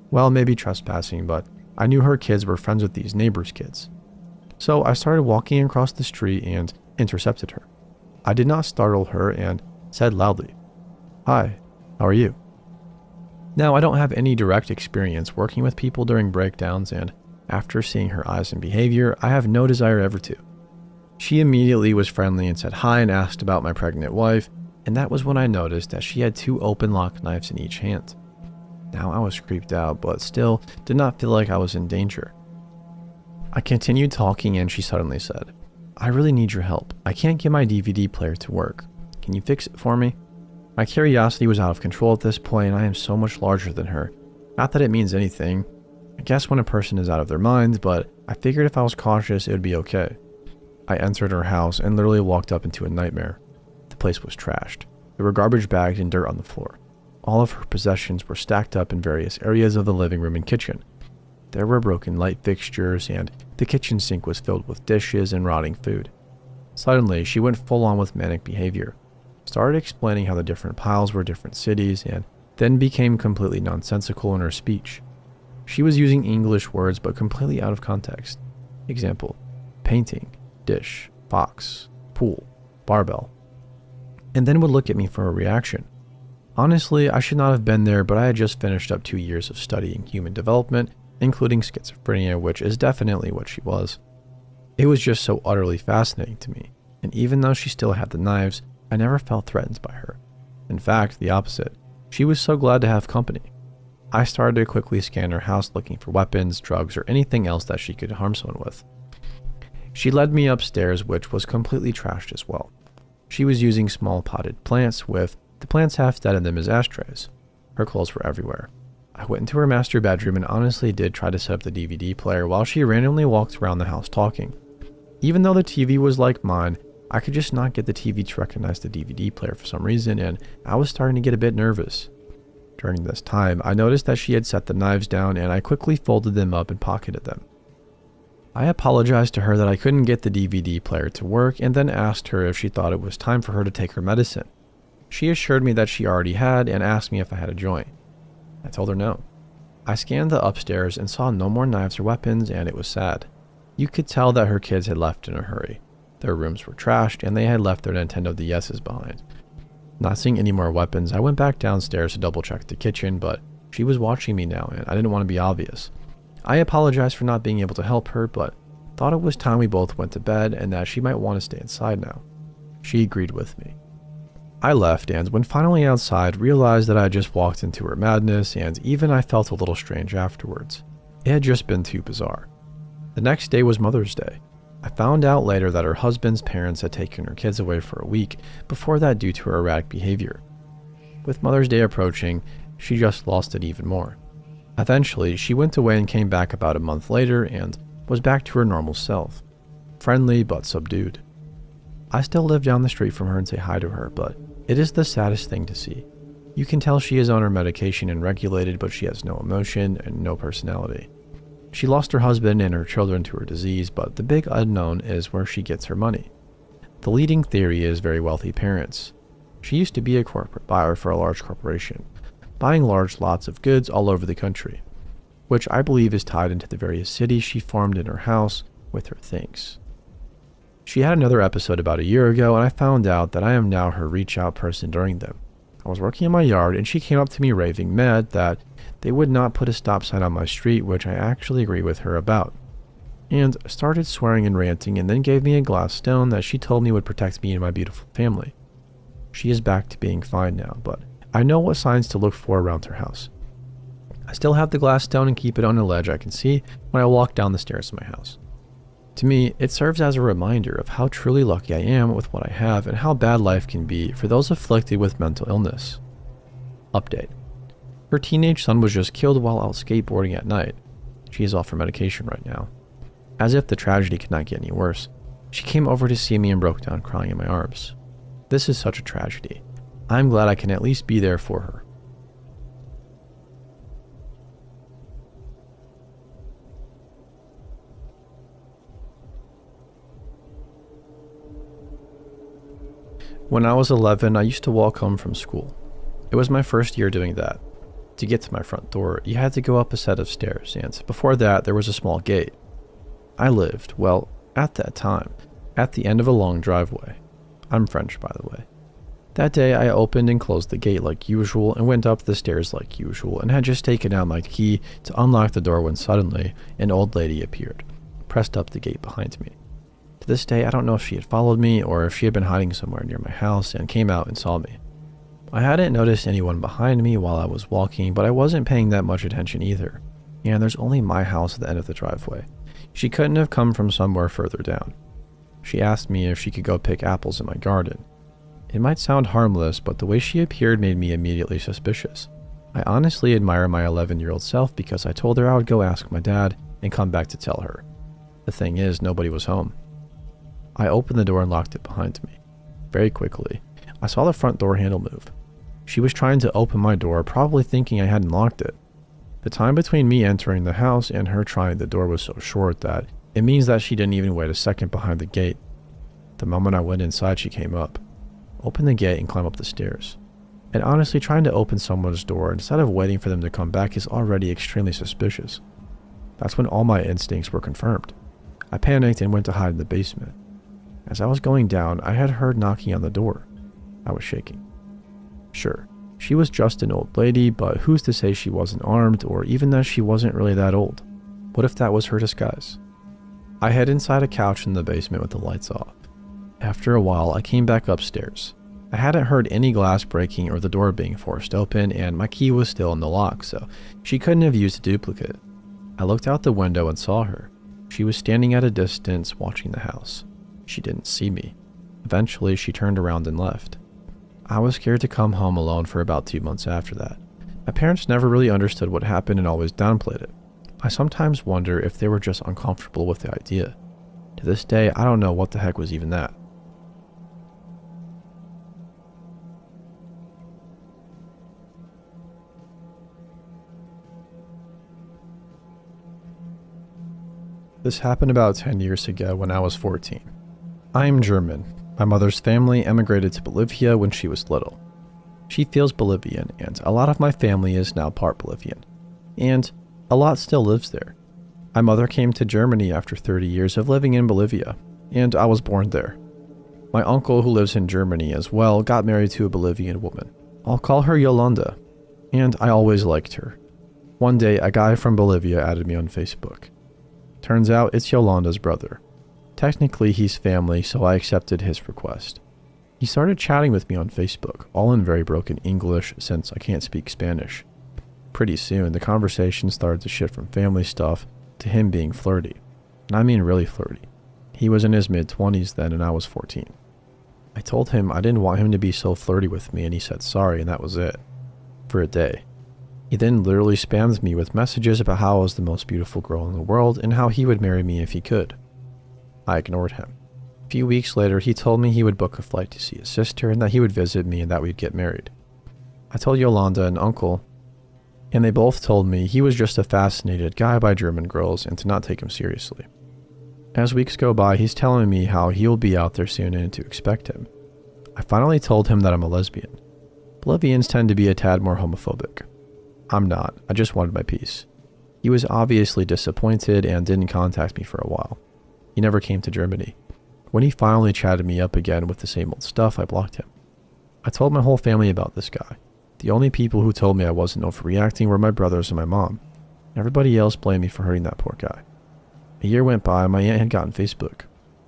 Well, maybe trespassing, but I knew her kids were friends with these neighbors' kids. So I started walking across the street and intercepted her. I did not startle her and said loudly, "Hi, how are you?" Now, I don't have any direct experience working with people during breakdowns, and after seeing her eyes and behavior, I have no desire ever to. She immediately was friendly and said hi and asked about my pregnant wife, and that was when I noticed that she had 2 open lock knives in each hand. Now, I was creeped out, but still did not feel like I was in danger. I continued talking and she suddenly said, "I really need your help. I can't get my DVD player to work. Can you fix it for me?" My curiosity was out of control at this point, and I am so much larger than her. Not that it means anything. I guess when a person is out of their mind, but I figured if I was cautious, it would be okay. I entered her house and literally walked up into a nightmare. The place was trashed. There were garbage bags and dirt on the floor. All of her possessions were stacked up in various areas of the living room and kitchen. There were broken light fixtures, and the kitchen sink was filled with dishes and rotting food. Suddenly, she went full on with manic behavior, started explaining how the different piles were different cities, and then became completely nonsensical in her speech. She was using English words but completely out of context. Example: painting, dish, box, pool, barbell. And then would look at me for a reaction. Honestly, I should not have been there, but I had just finished up 2 years of studying human development, including schizophrenia, which is definitely what she was. It was just so utterly fascinating to me, and even though she still had the knives, I never felt threatened by her. In fact, the opposite. She was so glad to have company. I started to quickly scan her house looking for weapons, drugs, or anything else that she could harm someone with. She led me upstairs, which was completely trashed as well. She was using small potted plants with the plants half dead in them as ashtrays. Her clothes were everywhere. I went into her master bedroom and honestly did try to set up the DVD player while she randomly walked around the house talking. Even though the TV was like mine, I could just not get the TV to recognize the DVD player for some reason, and I was starting to get a bit nervous. During this time, I noticed that she had set the knives down, and I quickly folded them up and pocketed them. I apologized to her that I couldn't get the DVD player to work, and then asked her if she thought it was time for her to take her medicine. She assured me that she already had and asked me if I had a joint. I told her no. I scanned the upstairs and saw no more knives or weapons, and it was sad. You could tell that her kids had left in a hurry. Their rooms were trashed, and they had left their Nintendo DSs behind. Not seeing any more weapons, I went back downstairs to double check the kitchen, but she was watching me now, and I didn't want to be obvious. I apologized for not being able to help her, but thought it was time we both went to bed and that she might want to stay inside now. She agreed with me. I left, and when finally outside, realized that I had just walked into her madness, and even I felt a little strange afterwards. It had just been too bizarre. The next day was Mother's Day. I found out later that her husband's parents had taken her kids away for a week before that due to her erratic behavior. With Mother's Day approaching, she just lost it even more. Eventually, she went away and came back about a month later and was back to her normal self. Friendly but subdued. I still live down the street from her and say hi to her, but it is the saddest thing to see. You can tell she is on her medication and regulated, but she has no emotion and no personality. She lost her husband and her children to her disease, but the big unknown is where she gets her money. The leading theory is very wealthy parents. She used to be a corporate buyer for a large corporation, buying large lots of goods all over the country, which I believe is tied into the various cities she formed in her house with her things. She had another episode about a year ago, and I found out that I am now her reach out person during them. I was working in my yard, and she came up to me raving mad that they would not put a stop sign on my street, which I actually agree with her about, and started swearing and ranting, and then gave me a glass stone that she told me would protect me and my beautiful family. She is back to being fine now, but I know what signs to look for around her house. I still have the glass stone and keep it on a ledge I can see when I walk down the stairs of my house. To me, it serves as a reminder of how truly lucky I am with what I have and how bad life can be for those afflicted with mental illness. Update. Her teenage son was just killed while out skateboarding at night. She is off her medication right now. As if the tragedy could not get any worse, she came over to see me and broke down crying in my arms. This is such a tragedy. I'm glad I can at least be there for her. When I was 11, I used to walk home from school. It was my first year doing that. To get to my front door, you had to go up a set of stairs, and before that, there was a small gate. I lived, well, at that time, at the end of a long driveway. I'm French, by the way. That day, I opened and closed the gate like usual and went up the stairs like usual and had just taken out my key to unlock the door when suddenly an old lady appeared, pressed up the gate behind me. To this day, I don't know if she had followed me or if she had been hiding somewhere near my house and came out and saw me. I hadn't noticed anyone behind me while I was walking, but I wasn't paying that much attention either. And there's only my house at the end of the driveway. she couldn't have come from somewhere further down. She asked me if she could go pick apples in my garden. It might sound harmless, but the way she appeared made me immediately suspicious. I honestly admire my 11-year-old self because I told her I would go ask my dad and come back to tell her. The thing is, nobody was home. I opened the door and locked it behind me. Very quickly, I saw the front door handle move. She was trying to open my door, probably thinking I hadn't locked it. The time between me entering the house and her trying the door was so short that it means that she didn't even wait a second behind the gate. The moment I went inside, she came up, opened the gate, and climbed up the stairs. And honestly, trying to open someone's door instead of waiting for them to come back is already extremely suspicious. That's when all my instincts were confirmed. I panicked and went to hide in the basement. As I was going down, I had heard knocking on the door. I was shaking. Sure, she was just an old lady, but who's to say she wasn't armed, or even that she wasn't really that old? What if that was her disguise? I hid inside a couch in the basement with the lights off. After a while, I came back upstairs. I hadn't heard any glass breaking or the door being forced open, and my key was still in the lock, so she couldn't have used a duplicate. I looked out the window and saw her. She was standing at a distance, watching the house. She didn't see me. Eventually, she turned around and left. I was scared to come home alone for about 2 months after that. My parents never really understood what happened and always downplayed it. I sometimes wonder if they were just uncomfortable with the idea. To this day, I don't know what the heck was even that. This happened about 10 years ago when I was 14. I am German. My mother's family emigrated to Bolivia when she was little. She feels Bolivian, and a lot of my family is now part Bolivian. And a lot still lives there. My mother came to Germany after 30 years of living in Bolivia, and I was born there. My uncle, who lives in Germany as well, got married to a Bolivian woman. I'll call her Yolanda, and I always liked her. One day, a guy from Bolivia added me on Facebook. Turns out it's Yolanda's brother. Technically, he's family, so I accepted his request. He started chatting with me on Facebook, all in very broken English since I can't speak Spanish. Pretty soon, the conversation started to shift from family stuff to him being flirty. And I mean really flirty. He was in his mid-20s then and I was 14. I told him I didn't want him to be so flirty with me and he said sorry and that was it. For a day. He then literally spammed me with messages about how I was the most beautiful girl in the world and how he would marry me if he could. I ignored him. A few weeks later, he told me he would book a flight to see his sister and that he would visit me and that we'd get married. I told Yolanda and Uncle, and they both told me he was just a fascinated guy by German girls and to not take him seriously. As weeks go by, he's telling me how he'll be out there soon and to expect him. I finally told him that I'm a lesbian. Bolivians tend to be a tad more homophobic. I'm not. I just wanted my peace. He was obviously disappointed and didn't contact me for a while. He never came to Germany. When he finally chatted me up again with the same old stuff, I blocked him. I told my whole family about this guy. The only people who told me I wasn't overreacting were my brothers and my mom. Everybody else blamed me for hurting that poor guy. A year went by and my aunt had gotten Facebook.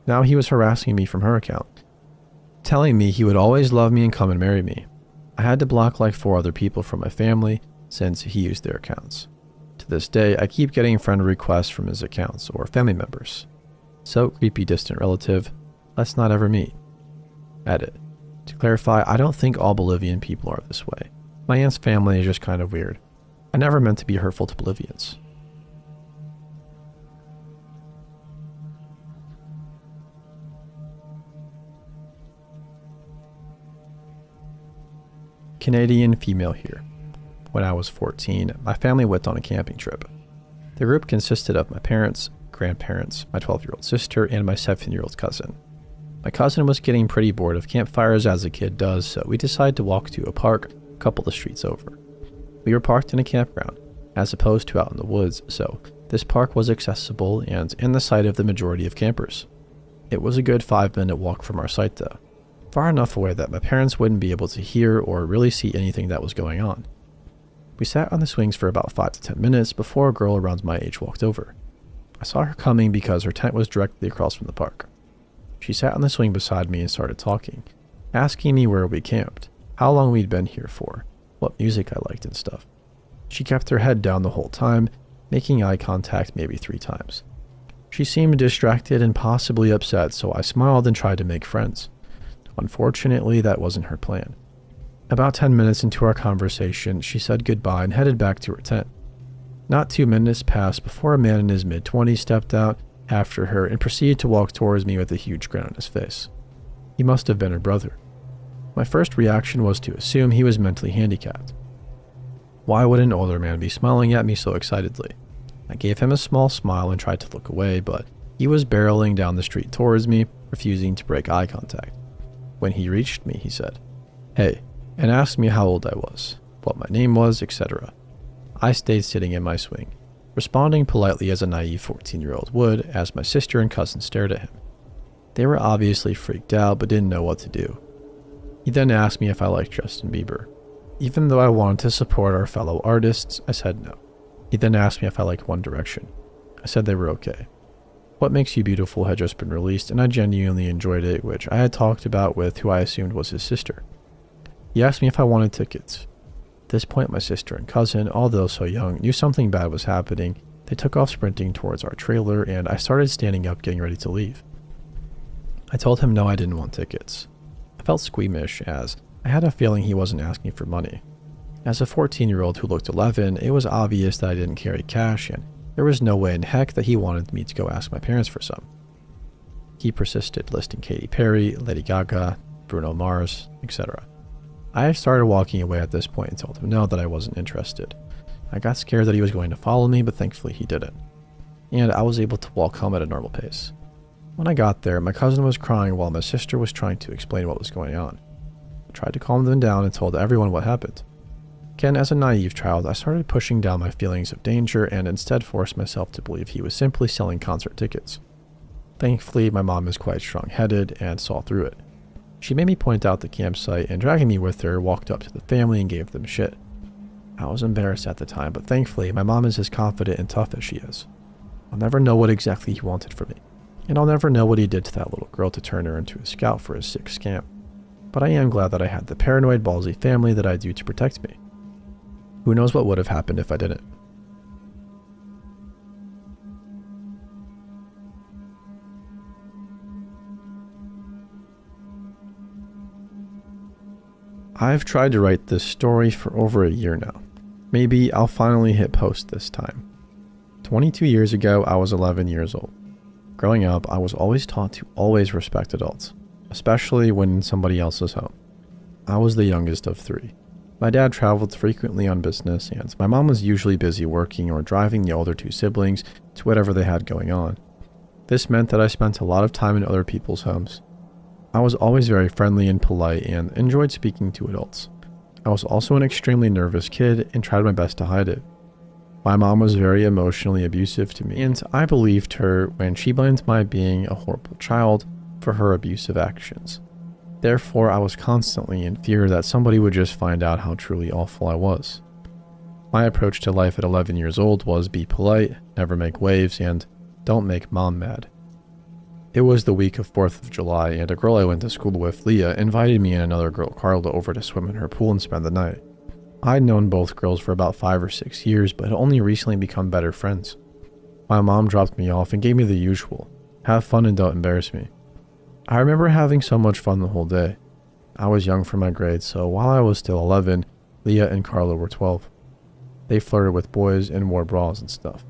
Now he was harassing me from her account, telling me he would always love me and come and marry me. I had to block like 4 other people from my family since he used their accounts. To this day, I keep getting friend requests from his accounts or family members. So creepy distant relative, let's not ever meet. Edit. To clarify, I don't think all Bolivian people are this way. My aunt's family is just kind of weird. I never meant to be hurtful to Bolivians. Canadian female here. When I was 14, my family went on a camping trip. The group consisted of my parents, grandparents, my 12-year-old sister, and my 7-year-old cousin. My cousin was getting pretty bored of campfires as a kid does, so we decided to walk to a park a couple of streets over. We were parked in a campground, as opposed to out in the woods, so this park was accessible and in the sight of the majority of campers. It was a good 5-minute walk from our site though, far enough away that my parents wouldn't be able to hear or really see anything that was going on. We sat on the swings for about 5 to 10 minutes before a girl around my age walked over. I saw her coming because her tent was directly across from the park. She sat on the swing beside me and started talking, asking me where we camped, how long we'd been here for, what music I liked and stuff. She kept her head down the whole time, making eye contact maybe 3 times. She seemed distracted and possibly upset, so I smiled and tried to make friends. Unfortunately, that wasn't her plan. About 10 minutes into our conversation, she said goodbye and headed back to her tent. Not 2 minutes passed before a man in his mid-20s stepped out after her and proceeded to walk towards me with a huge grin on his face. He must have been her brother. My first reaction was to assume he was mentally handicapped. Why would an older man be smiling at me so excitedly? I gave him a small smile and tried to look away, but he was barreling down the street towards me, refusing to break eye contact. When he reached me, he said, "Hey," and asked me how old I was, what my name was, etc. I stayed sitting in my swing, responding politely as a naive 14-year-old would as my sister and cousin stared at him. They were obviously freaked out but didn't know what to do. He then asked me if I liked Justin Bieber. Even though I wanted to support our fellow artists, I said no. He then asked me if I liked One Direction. I said they were okay. What Makes You Beautiful had just been released, and I genuinely enjoyed it, which I had talked about with who I assumed was his sister. He asked me if I wanted tickets. At this point, my sister and cousin, although so young, knew something bad was happening. They took off sprinting towards our trailer, and I started standing up getting ready to leave. I told him no, I didn't want tickets. I felt squeamish, as I had a feeling he wasn't asking for money. As a 14-year-old who looked 11, it was obvious that I didn't carry cash, and there was no way in heck that he wanted me to go ask my parents for some. He persisted, listing Katy Perry, Lady Gaga, Bruno Mars, etc. I started walking away at this point and told him no, that I wasn't interested. I got scared that he was going to follow me, but thankfully he didn't. And I was able to walk home at a normal pace. When I got there, my cousin was crying while my sister was trying to explain what was going on. I tried to calm them down and told everyone what happened. Again, as a naive child, I started pushing down my feelings of danger and instead forced myself to believe he was simply selling concert tickets. Thankfully, my mom is quite strong-headed and saw through it. She made me point out the campsite and, dragging me with her, walked up to the family and gave them shit. I was embarrassed at the time, but thankfully, my mom is as confident and tough as she is. I'll never know what exactly he wanted from me, and I'll never know what he did to that little girl to turn her into a scout for his sick scam. But I am glad that I had the paranoid, ballsy family that I do to protect me. Who knows what would have happened if I didn't? I've tried to write this story for over a year now. Maybe I'll finally hit post this time. 22 years ago, I was 11 years old. Growing up, I was always taught to always respect adults, especially when in somebody else's home. I was the youngest of 3. My dad traveled frequently on business, and my mom was usually busy working or driving the older 2 siblings to whatever they had going on. This meant that I spent a lot of time in other people's homes. I was always very friendly and polite and enjoyed speaking to adults. I was also an extremely nervous kid and tried my best to hide it. My mom was very emotionally abusive to me, and I believed her when she blamed my being a horrible child for her abusive actions. Therefore, I was constantly in fear that somebody would just find out how truly awful I was. My approach to life at 11 years old was be polite, never make waves, and don't make mom mad. It was the week of 4th of July, and a girl I went to school with, Leah, invited me and another girl, Carla, over to swim in her pool and spend the night. I'd known both girls for about 5 or 6 years, but had only recently become better friends. My mom dropped me off and gave me the usual, have fun and don't embarrass me. I remember having so much fun the whole day. I was young for my grade, so while I was still 11, Leah and Carla were 12. They flirted with boys and wore bras and stuff.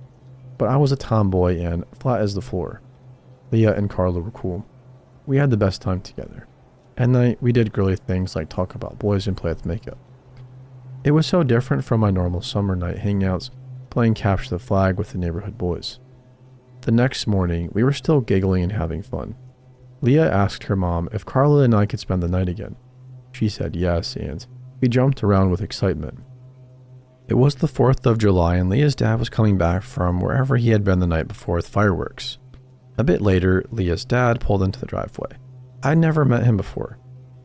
But I was a tomboy and flat as the floor. Leah and Carla were cool. We had the best time together. At night, we did girly things like talk about boys and play with makeup. It was so different from my normal summer night hangouts, playing capture the flag with the neighborhood boys. The next morning, we were still giggling and having fun. Leah asked her mom if Carla and I could spend the night again. She said yes, and we jumped around with excitement. It was the 4th of July, and Leah's dad was coming back from wherever he had been the night before with fireworks. A bit later, Leah's dad pulled into the driveway. I'd never met him before.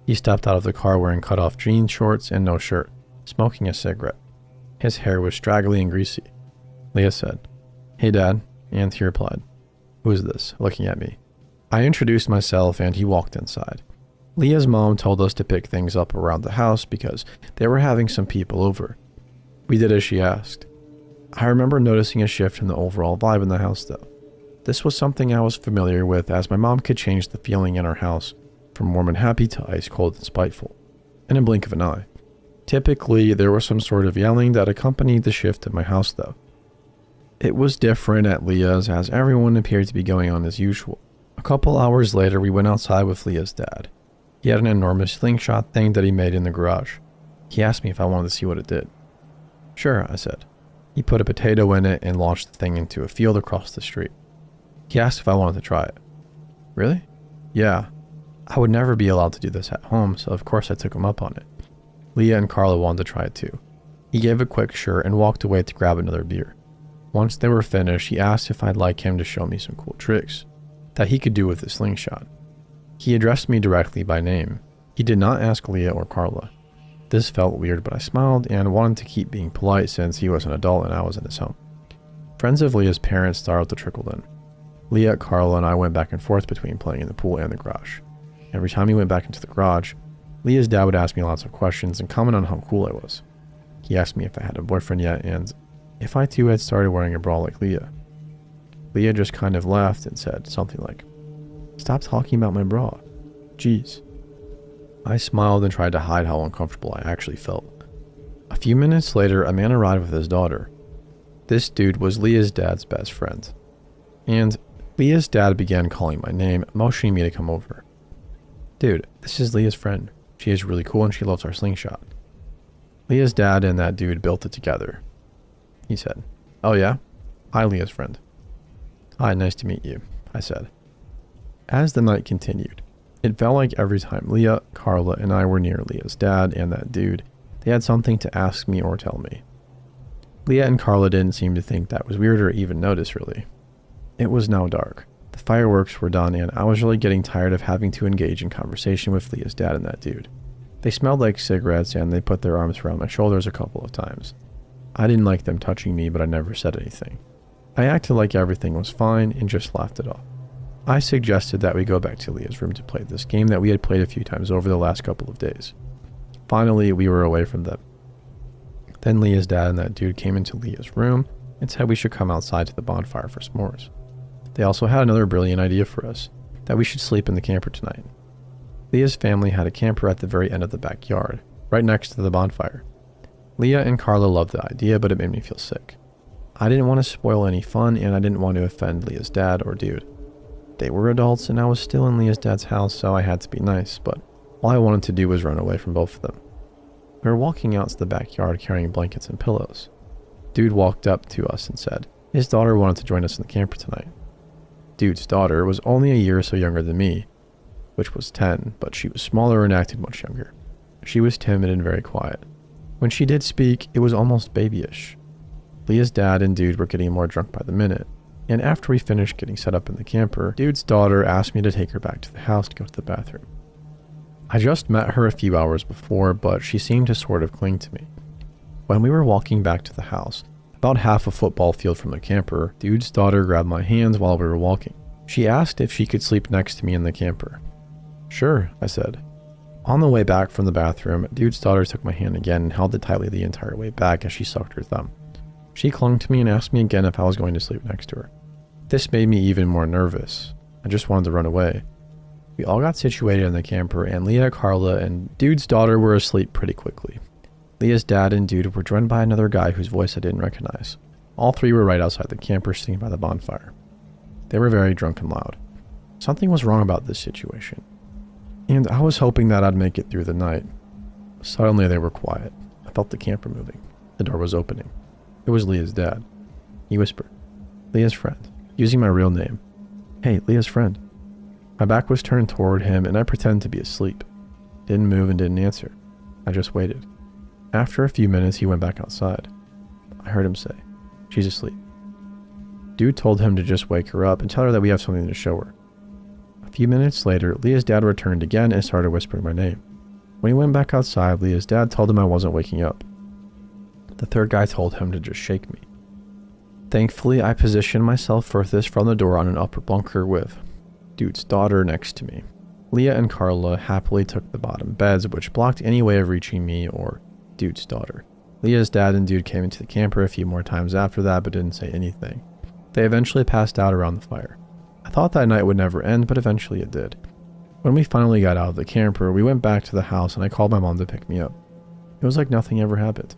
He stepped out of the car wearing cut-off jean shorts and no shirt, smoking a cigarette. His hair was straggly and greasy. Leah said, "Hey, Dad," and he replied, "Who is this?" looking at me. I introduced myself and he walked inside. Leah's mom told us to pick things up around the house because they were having some people over. We did as she asked. I remember noticing a shift in the overall vibe in the house though. This was something I was familiar with, as my mom could change the feeling in our house from warm and happy to ice cold and spiteful, in a blink of an eye. Typically, there was some sort of yelling that accompanied the shift in my house, though. It was different at Leah's, as everyone appeared to be going on as usual. A couple hours later, we went outside with Leah's dad. He had an enormous slingshot thing that he made in the garage. He asked me if I wanted to see what it did. Sure, I said. He put a potato in it and launched the thing into a field across the street. He asked if I wanted to try it. Really? Yeah. I would never be allowed to do this at home, so of course I took him up on it. Leah and Carla wanted to try it too. He gave a quick sure and walked away to grab another beer. Once they were finished, he asked if I'd like him to show me some cool tricks that he could do with the slingshot. He addressed me directly by name. He did not ask Leah or Carla. This felt weird, but I smiled and wanted to keep being polite since he was an adult and I was in his home. Friends of Leah's parents started to trickle in. Leah, Carla, and I went back and forth between playing in the pool and the garage. Every time he went back into the garage, Leah's dad would ask me lots of questions and comment on how cool I was. He asked me if I had a boyfriend yet and if I too had started wearing a bra like Leah. Leah just kind of laughed and said something like, "Stop talking about my bra. Jeez." I smiled and tried to hide how uncomfortable I actually felt. A few minutes later, a man arrived with his daughter. This dude was Leah's dad's best friend. And Leah's dad began calling my name, motioning me to come over. "Dude, this is Leah's friend. She is really cool and she loves our slingshot." Leah's dad and that dude built it together. He said, "Oh yeah? Hi, Leah's friend." "Hi, nice to meet you," I said. As the night continued, it felt like every time Leah, Carla, and I were near Leah's dad and that dude, they had something to ask me or tell me. Leah and Carla didn't seem to think that was weird or even notice, really. It was now dark. The fireworks were done and I was really getting tired of having to engage in conversation with Leah's dad and that dude. They smelled like cigarettes and they put their arms around my shoulders a couple of times. I didn't like them touching me, but I never said anything. I acted like everything was fine and just laughed it off. I suggested that we go back to Leah's room to play this game that we had played a few times over the last couple of days. Finally, we were away from them. Then Leah's dad and that dude came into Leah's room and said we should come outside to the bonfire for s'mores. They also had another brilliant idea for us, that we should sleep in the camper tonight. Leah's family had a camper at the very end of the backyard, right next to the bonfire. Leah and Carla loved the idea, but it made me feel sick. I didn't want to spoil any fun, and I didn't want to offend Leah's dad or dude. They were adults, and I was still in Leah's dad's house, so I had to be nice, but all I wanted to do was run away from both of them. We were walking out to the backyard carrying blankets and pillows. Dude walked up to us and said his daughter wanted to join us in the camper tonight. Dude's daughter was only a year or so younger than me, which was 10, but she was smaller and acted much younger. She was timid and very quiet. When she did speak, it was almost babyish. Leah's dad and dude were getting more drunk by the minute, and after we finished getting set up in the camper, dude's daughter asked me to take her back to the house to go to the bathroom. I just met her a few hours before, but she seemed to sort of cling to me. When we were walking back to the house, about half a football field from the camper, dude's daughter grabbed my hands while we were walking. She asked if she could sleep next to me in the camper. Sure, I said. On the way back from the bathroom, dude's daughter took my hand again and held it tightly the entire way back as she sucked her thumb. She clung to me and asked me again if I was going to sleep next to her. This made me even more nervous. I just wanted to run away. We all got situated in the camper, and Leah, Carla, and dude's daughter were asleep pretty quickly. Leah's dad and dude were joined by another guy whose voice I didn't recognize. All three were right outside the camper sitting by the bonfire. They were very drunk and loud. Something was wrong about this situation, and I was hoping that I'd make it through the night. Suddenly they were quiet. I felt the camper moving. The door was opening. It was Leah's dad. He whispered, "Leah's friend," using my real name. "Hey, Leah's friend." My back was turned toward him and I pretended to be asleep. Didn't move and didn't answer. I just waited. After a few minutes, he went back outside. I heard him say, "She's asleep." Dude told him to just wake her up and tell her that we have something to show her. A few minutes later, Leah's dad returned again and started whispering my name. When he went back outside, Leah's dad told him I wasn't waking up. The third guy told him to just shake me. Thankfully, I positioned myself furthest from the door on an upper bunker with dude's daughter next to me. Leah and Carla happily took the bottom beds, which blocked any way of reaching me or dude's daughter. Leah's dad and dude came into the camper a few more times after that, but didn't say anything. They eventually passed out around the fire. I thought that night would never end, but eventually it did. When we finally got out of the camper, we went back to the house and I called my mom to pick me up. It was like nothing ever happened.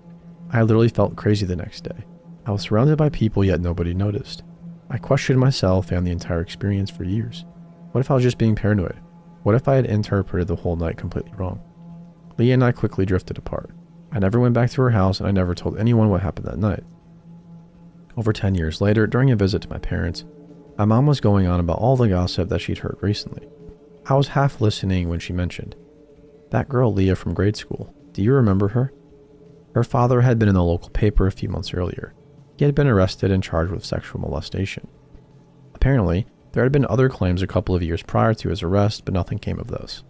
I literally felt crazy the next day. I was surrounded by people, yet nobody noticed. I questioned myself and the entire experience for years. What if I was just being paranoid? What if I had interpreted the whole night completely wrong? Leah and I quickly drifted apart. I never went back to her house and I never told anyone what happened that night. Over 10 years later, during a visit to my parents, my mom was going on about all the gossip that she'd heard recently. I was half listening when she mentioned, "That girl Leah from grade school, do you remember her?" Her father had been in the local paper a few months earlier. He had been arrested and charged with sexual molestation. Apparently, there had been other claims a couple of years prior to his arrest, but nothing came of those.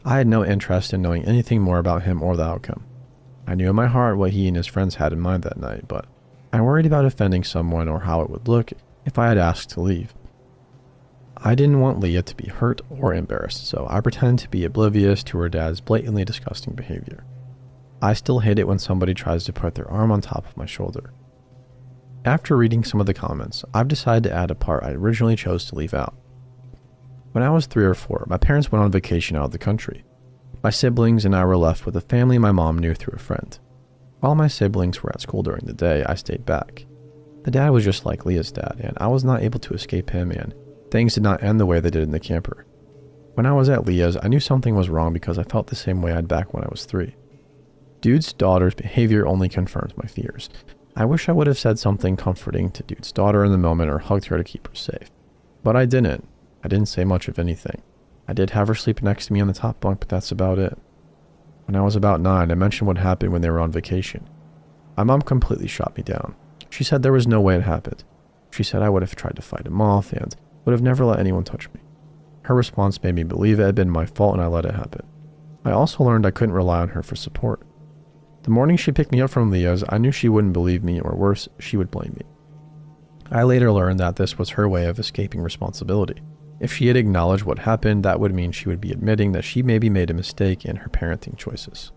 I had no interest in knowing anything more about him or the outcome. I knew in my heart what he and his friends had in mind that night, but I worried about offending someone or how it would look if I had asked to leave. I didn't want Leah to be hurt or embarrassed, so I pretended to be oblivious to her dad's blatantly disgusting behavior. I still hate it when somebody tries to put their arm on top of my shoulder. After reading some of the comments, I've decided to add a part I originally chose to leave out. When I was 3 or 4, my parents went on vacation out of the country. My siblings and I were left with a family my mom knew through a friend. While my siblings were at school during the day, I stayed back. The dad was just like Leah's dad, and I was not able to escape him, and things did not end the way they did in the camper. When I was at Leah's, I knew something was wrong because I felt the same way I had back when I was 3. Dude's daughter's behavior only confirmed my fears. I wish I would have said something comforting to Dude's daughter in the moment or hugged her to keep her safe. But I didn't. I didn't say much of anything. I did have her sleep next to me on the top bunk, but that's about it. When I was about 9, I mentioned what happened when they were on vacation. My mom completely shot me down. She said there was no way it happened. She said I would have tried to fight him off and would have never let anyone touch me. Her response made me believe it had been my fault and I let it happen. I also learned I couldn't rely on her for support. The morning she picked me up from Leah's, I knew she wouldn't believe me, or worse, she would blame me. I later learned that this was her way of escaping responsibility. If she had acknowledged what happened, that would mean she would be admitting that she maybe made a mistake in her parenting choices.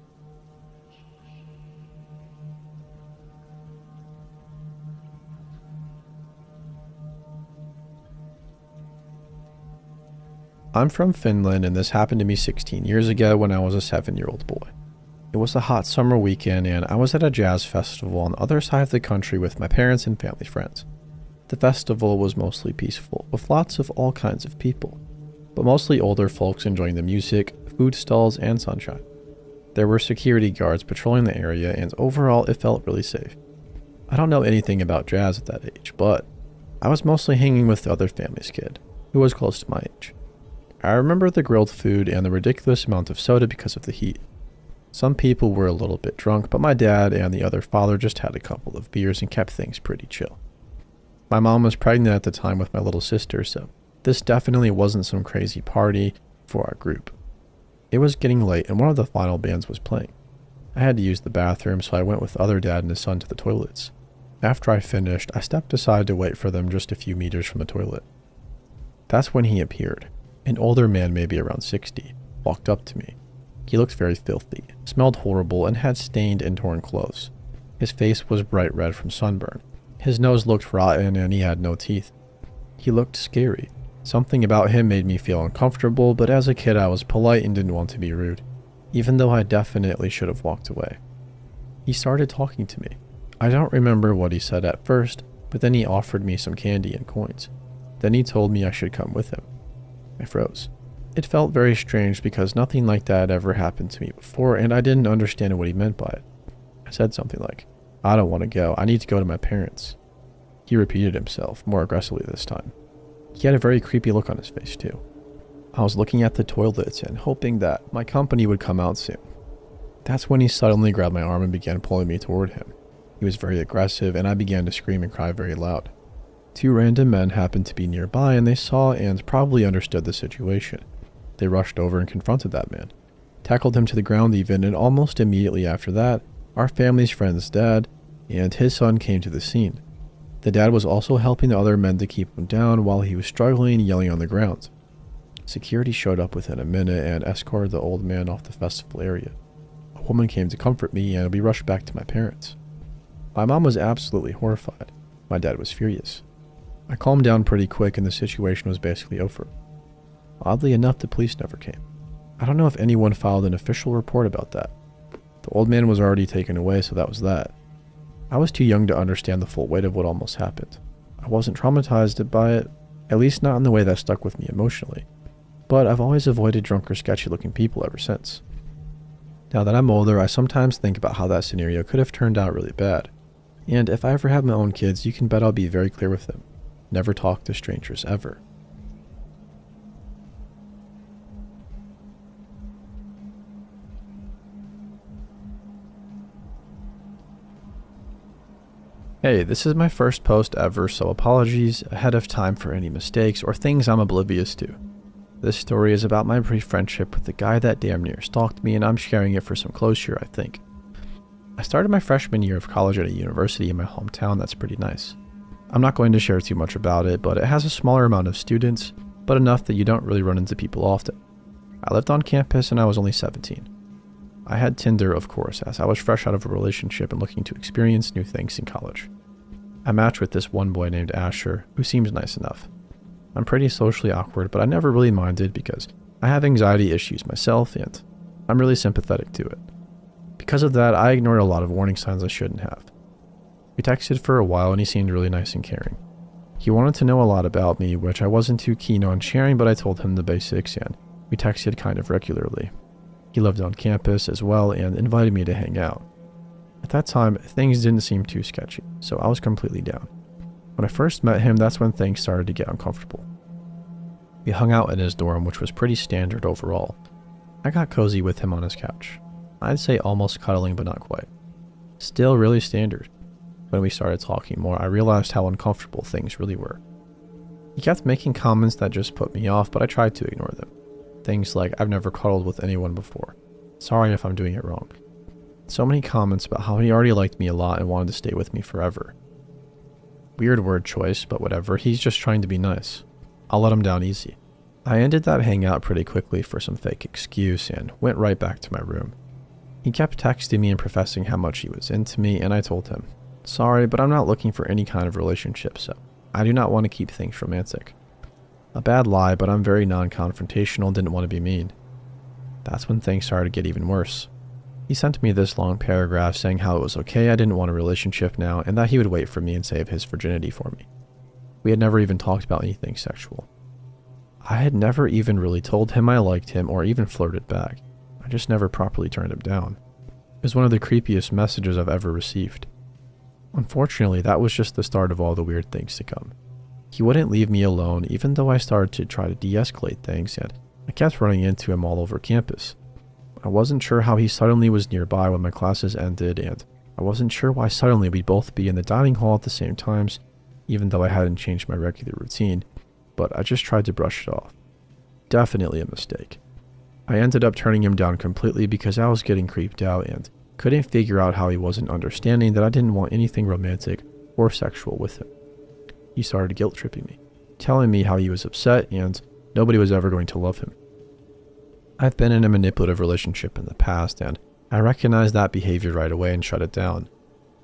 I'm from Finland, and this happened to me 16 years ago when I was a 7-year-old boy. It was a hot summer weekend, and I was at a jazz festival on the other side of the country with my parents and family friends. The festival was mostly peaceful, with lots of all kinds of people, but mostly older folks enjoying the music, food stalls, and sunshine. There were security guards patrolling the area, and overall it felt really safe. I don't know anything about jazz at that age, but I was mostly hanging with the other family's kid, who was close to my age. I remember the grilled food and the ridiculous amount of soda because of the heat. Some people were a little bit drunk, but my dad and the other father just had a couple of beers and kept things pretty chill. My mom was pregnant at the time with my little sister, so this definitely wasn't some crazy party for our group. It was getting late and one of the final bands was playing. I had to use the bathroom, so I went with the other dad and his son to the toilets. After I finished, I stepped aside to wait for them just a few meters from the toilet. That's when he appeared. An older man, maybe around 60, walked up to me. He looked very filthy, smelled horrible, and had stained and torn clothes. His face was bright red from sunburn. His nose looked rotten and he had no teeth. He looked scary. Something about him made me feel uncomfortable, but as a kid I was polite and didn't want to be rude, even though I definitely should have walked away. He started talking to me. I don't remember what he said at first, but then he offered me some candy and coins. Then he told me I should come with him. I froze. It felt very strange because nothing like that had ever happened to me before, and I didn't understand what he meant by it. I said something like, "I don't want to go. I need to go to my parents." He repeated himself, more aggressively this time. He had a very creepy look on his face, too. I was looking at the toilets and hoping that my company would come out soon. That's when he suddenly grabbed my arm and began pulling me toward him. He was very aggressive, and I began to scream and cry very loud. 2 random men happened to be nearby, and they saw and probably understood the situation. They rushed over and confronted that man, tackled him to the ground even, and almost immediately after that, our family's friend's dad and his son came to the scene. The dad was also helping the other men to keep him down while he was struggling and yelling on the ground. Security showed up within a minute and escorted the old man off the festival area. A woman came to comfort me, and we rushed back to my parents. My mom was absolutely horrified. My dad was furious. I calmed down pretty quick and the situation was basically over. Oddly enough, the police never came. I don't know if anyone filed an official report about that. The old man was already taken away, so that was that. I was too young to understand the full weight of what almost happened. I wasn't traumatized by it, at least not in the way that stuck with me emotionally. But I've always avoided drunk or sketchy looking people ever since. Now that I'm older, I sometimes think about how that scenario could have turned out really bad. And if I ever have my own kids, you can bet I'll be very clear with them. Never talk to strangers ever. Hey, this is my first post ever, so apologies ahead of time for any mistakes or things I'm oblivious to. This story is about my brief friendship with the guy that damn near stalked me, and I'm sharing it for some closure, I think. I started my freshman year of college at a university in my hometown that's pretty nice. I'm not going to share too much about it, but it has a smaller amount of students, but enough that you don't really run into people often. I lived on campus and I was only 17. I had Tinder, of course, as I was fresh out of a relationship and looking to experience new things in college. I matched with this one boy named Asher, who seems nice enough. I'm pretty socially awkward, but I never really minded because I have anxiety issues myself and I'm really sympathetic to it. Because of that, I ignored a lot of warning signs I shouldn't have. We texted for a while and he seemed really nice and caring. He wanted to know a lot about me, which I wasn't too keen on sharing, but I told him the basics and we texted kind of regularly. He lived on campus as well and invited me to hang out. At that time, things didn't seem too sketchy, so I was completely down. When I first met him, that's when things started to get uncomfortable. We hung out in his dorm, which was pretty standard overall. I got cozy with him on his couch. I'd say almost cuddling, but not quite. Still really standard. When we started talking more, I realized how uncomfortable things really were. He kept making comments that just put me off, but I tried to ignore them. Things like, I've never cuddled with anyone before. Sorry if I'm doing it wrong. So many comments about how he already liked me a lot and wanted to stay with me forever. Weird word choice, but whatever, he's just trying to be nice. I'll let him down easy. I ended that hangout pretty quickly for some fake excuse and went right back to my room. He kept texting me and professing how much he was into me, and I told him, sorry, but I'm not looking for any kind of relationship, so I do not want to keep things romantic. A bad lie, but I'm very non-confrontational and didn't want to be mean. That's when things started to get even worse. He sent me this long paragraph saying how it was okay I didn't want a relationship now and that he would wait for me and save his virginity for me. We had never even talked about anything sexual. I had never even really told him I liked him or even flirted back. I just never properly turned him down. It was one of the creepiest messages I've ever received. Unfortunately, that was just the start of all the weird things to come. He wouldn't leave me alone even though I started to try to de-escalate things and I kept running into him all over campus. I wasn't sure how he suddenly was nearby when my classes ended, and I wasn't sure why suddenly we'd both be in the dining hall at the same times, even though I hadn't changed my regular routine, but I just tried to brush it off. Definitely a mistake. I ended up turning him down completely because I was getting creeped out and couldn't figure out how he wasn't understanding that I didn't want anything romantic or sexual with him. He started guilt tripping me, telling me how he was upset and nobody was ever going to love him. I've been in a manipulative relationship in the past, and I recognized that behavior right away and shut it down.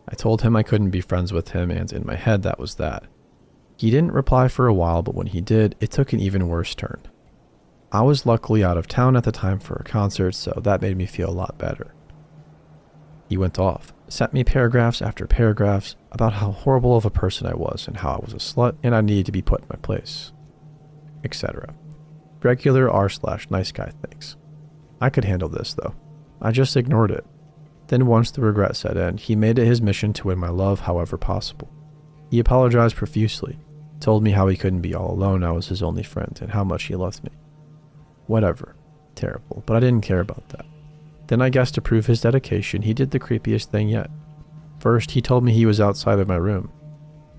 I told him I couldn't be friends with him, and in my head that was that. He didn't reply for a while, but when he did, it took an even worse turn. I was luckily out of town at the time for a concert, so that made me feel a lot better. He went off, sent me paragraphs after paragraphs about how horrible of a person I was and how I was a slut and I needed to be put in my place, etc. Regular r/nice guy things. I could handle this though. I just ignored it. Then once the regret set in, he made it his mission to win my love however possible. He apologized profusely, told me how he couldn't be all alone, I was his only friend, and how much he loved me. Whatever. Terrible, but I didn't care about that. Then I guess to prove his dedication, he did the creepiest thing yet. First, he told me he was outside of my room.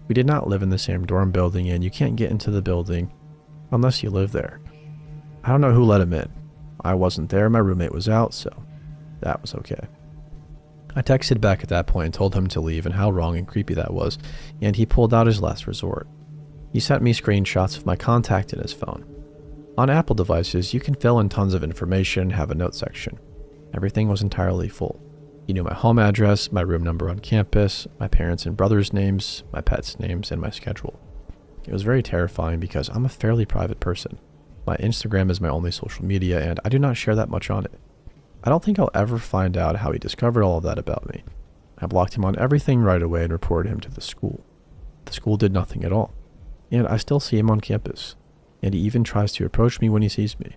We did not live in the same dorm building, and you can't get into the building unless you live there. I don't know who let him in. I wasn't there, my roommate was out, so that was okay. I texted back at that point and told him to leave and how wrong and creepy that was, and he pulled out his last resort. He sent me screenshots of my contact in his phone. On Apple devices, you can fill in tons of information and have a note section. Everything was entirely full. He knew my home address, my room number on campus, my parents' and brothers' names, my pets' names, and my schedule. It was very terrifying because I'm a fairly private person. My Instagram is my only social media and I do not share that much on it. I don't think I'll ever find out how he discovered all of that about me. I blocked him on everything right away and reported him to the school. The school did nothing at all. And I still see him on campus. And he even tries to approach me when he sees me.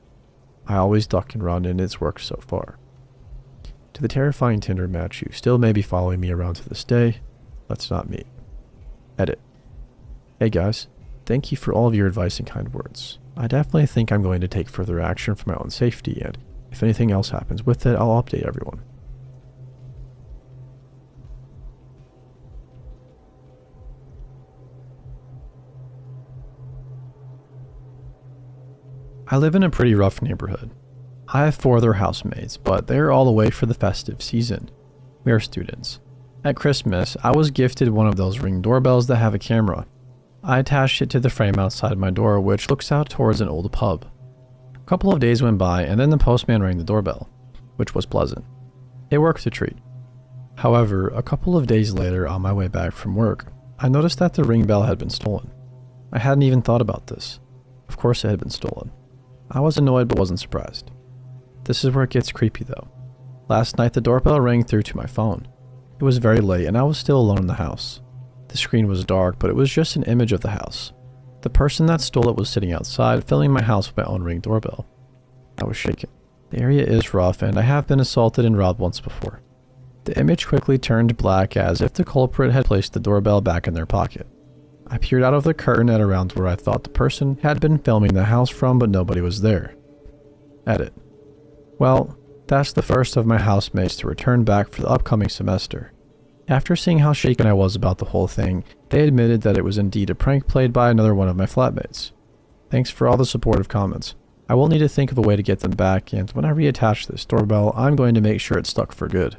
I always duck and run and it's worked so far. To the terrifying Tinder match who still may be following me around to this day, let's not meet. Edit. Hey guys, thank you for all of your advice and kind words. I definitely think I'm going to take further action for my own safety, and if anything else happens with it, I'll update everyone. I live in a pretty rough neighborhood. I have 4 other housemates, but they're all away for the festive season. We are students. At Christmas, I was gifted one of those Ring doorbells that have a camera. I attached it to the frame outside my door, which looks out towards an old pub. A couple of days went by, and then the postman rang the doorbell, which was pleasant. It worked a treat. However, a couple of days later, on my way back from work, I noticed that the Ring bell had been stolen. I hadn't even thought about this. Of course it had been stolen. I was annoyed but wasn't surprised. This is where it gets creepy though. Last night the doorbell rang through to my phone. It was very late and I was still alone in the house. The screen was dark, but it was just an image of the house. The person that stole it was sitting outside, filling my house with my own Ring doorbell. I was shaken. The area is rough and I have been assaulted and robbed once before. The image quickly turned black as if the culprit had placed the doorbell back in their pocket. I peered out of the curtain at around where I thought the person had been filming the house from, but nobody was there. Edit. Well, that's the first of my housemates to return back for the upcoming semester. After seeing how shaken I was about the whole thing, they admitted that it was indeed a prank played by another one of my flatmates. Thanks for all the supportive comments. I will need to think of a way to get them back, and when I reattach this doorbell, I'm going to make sure it's stuck for good.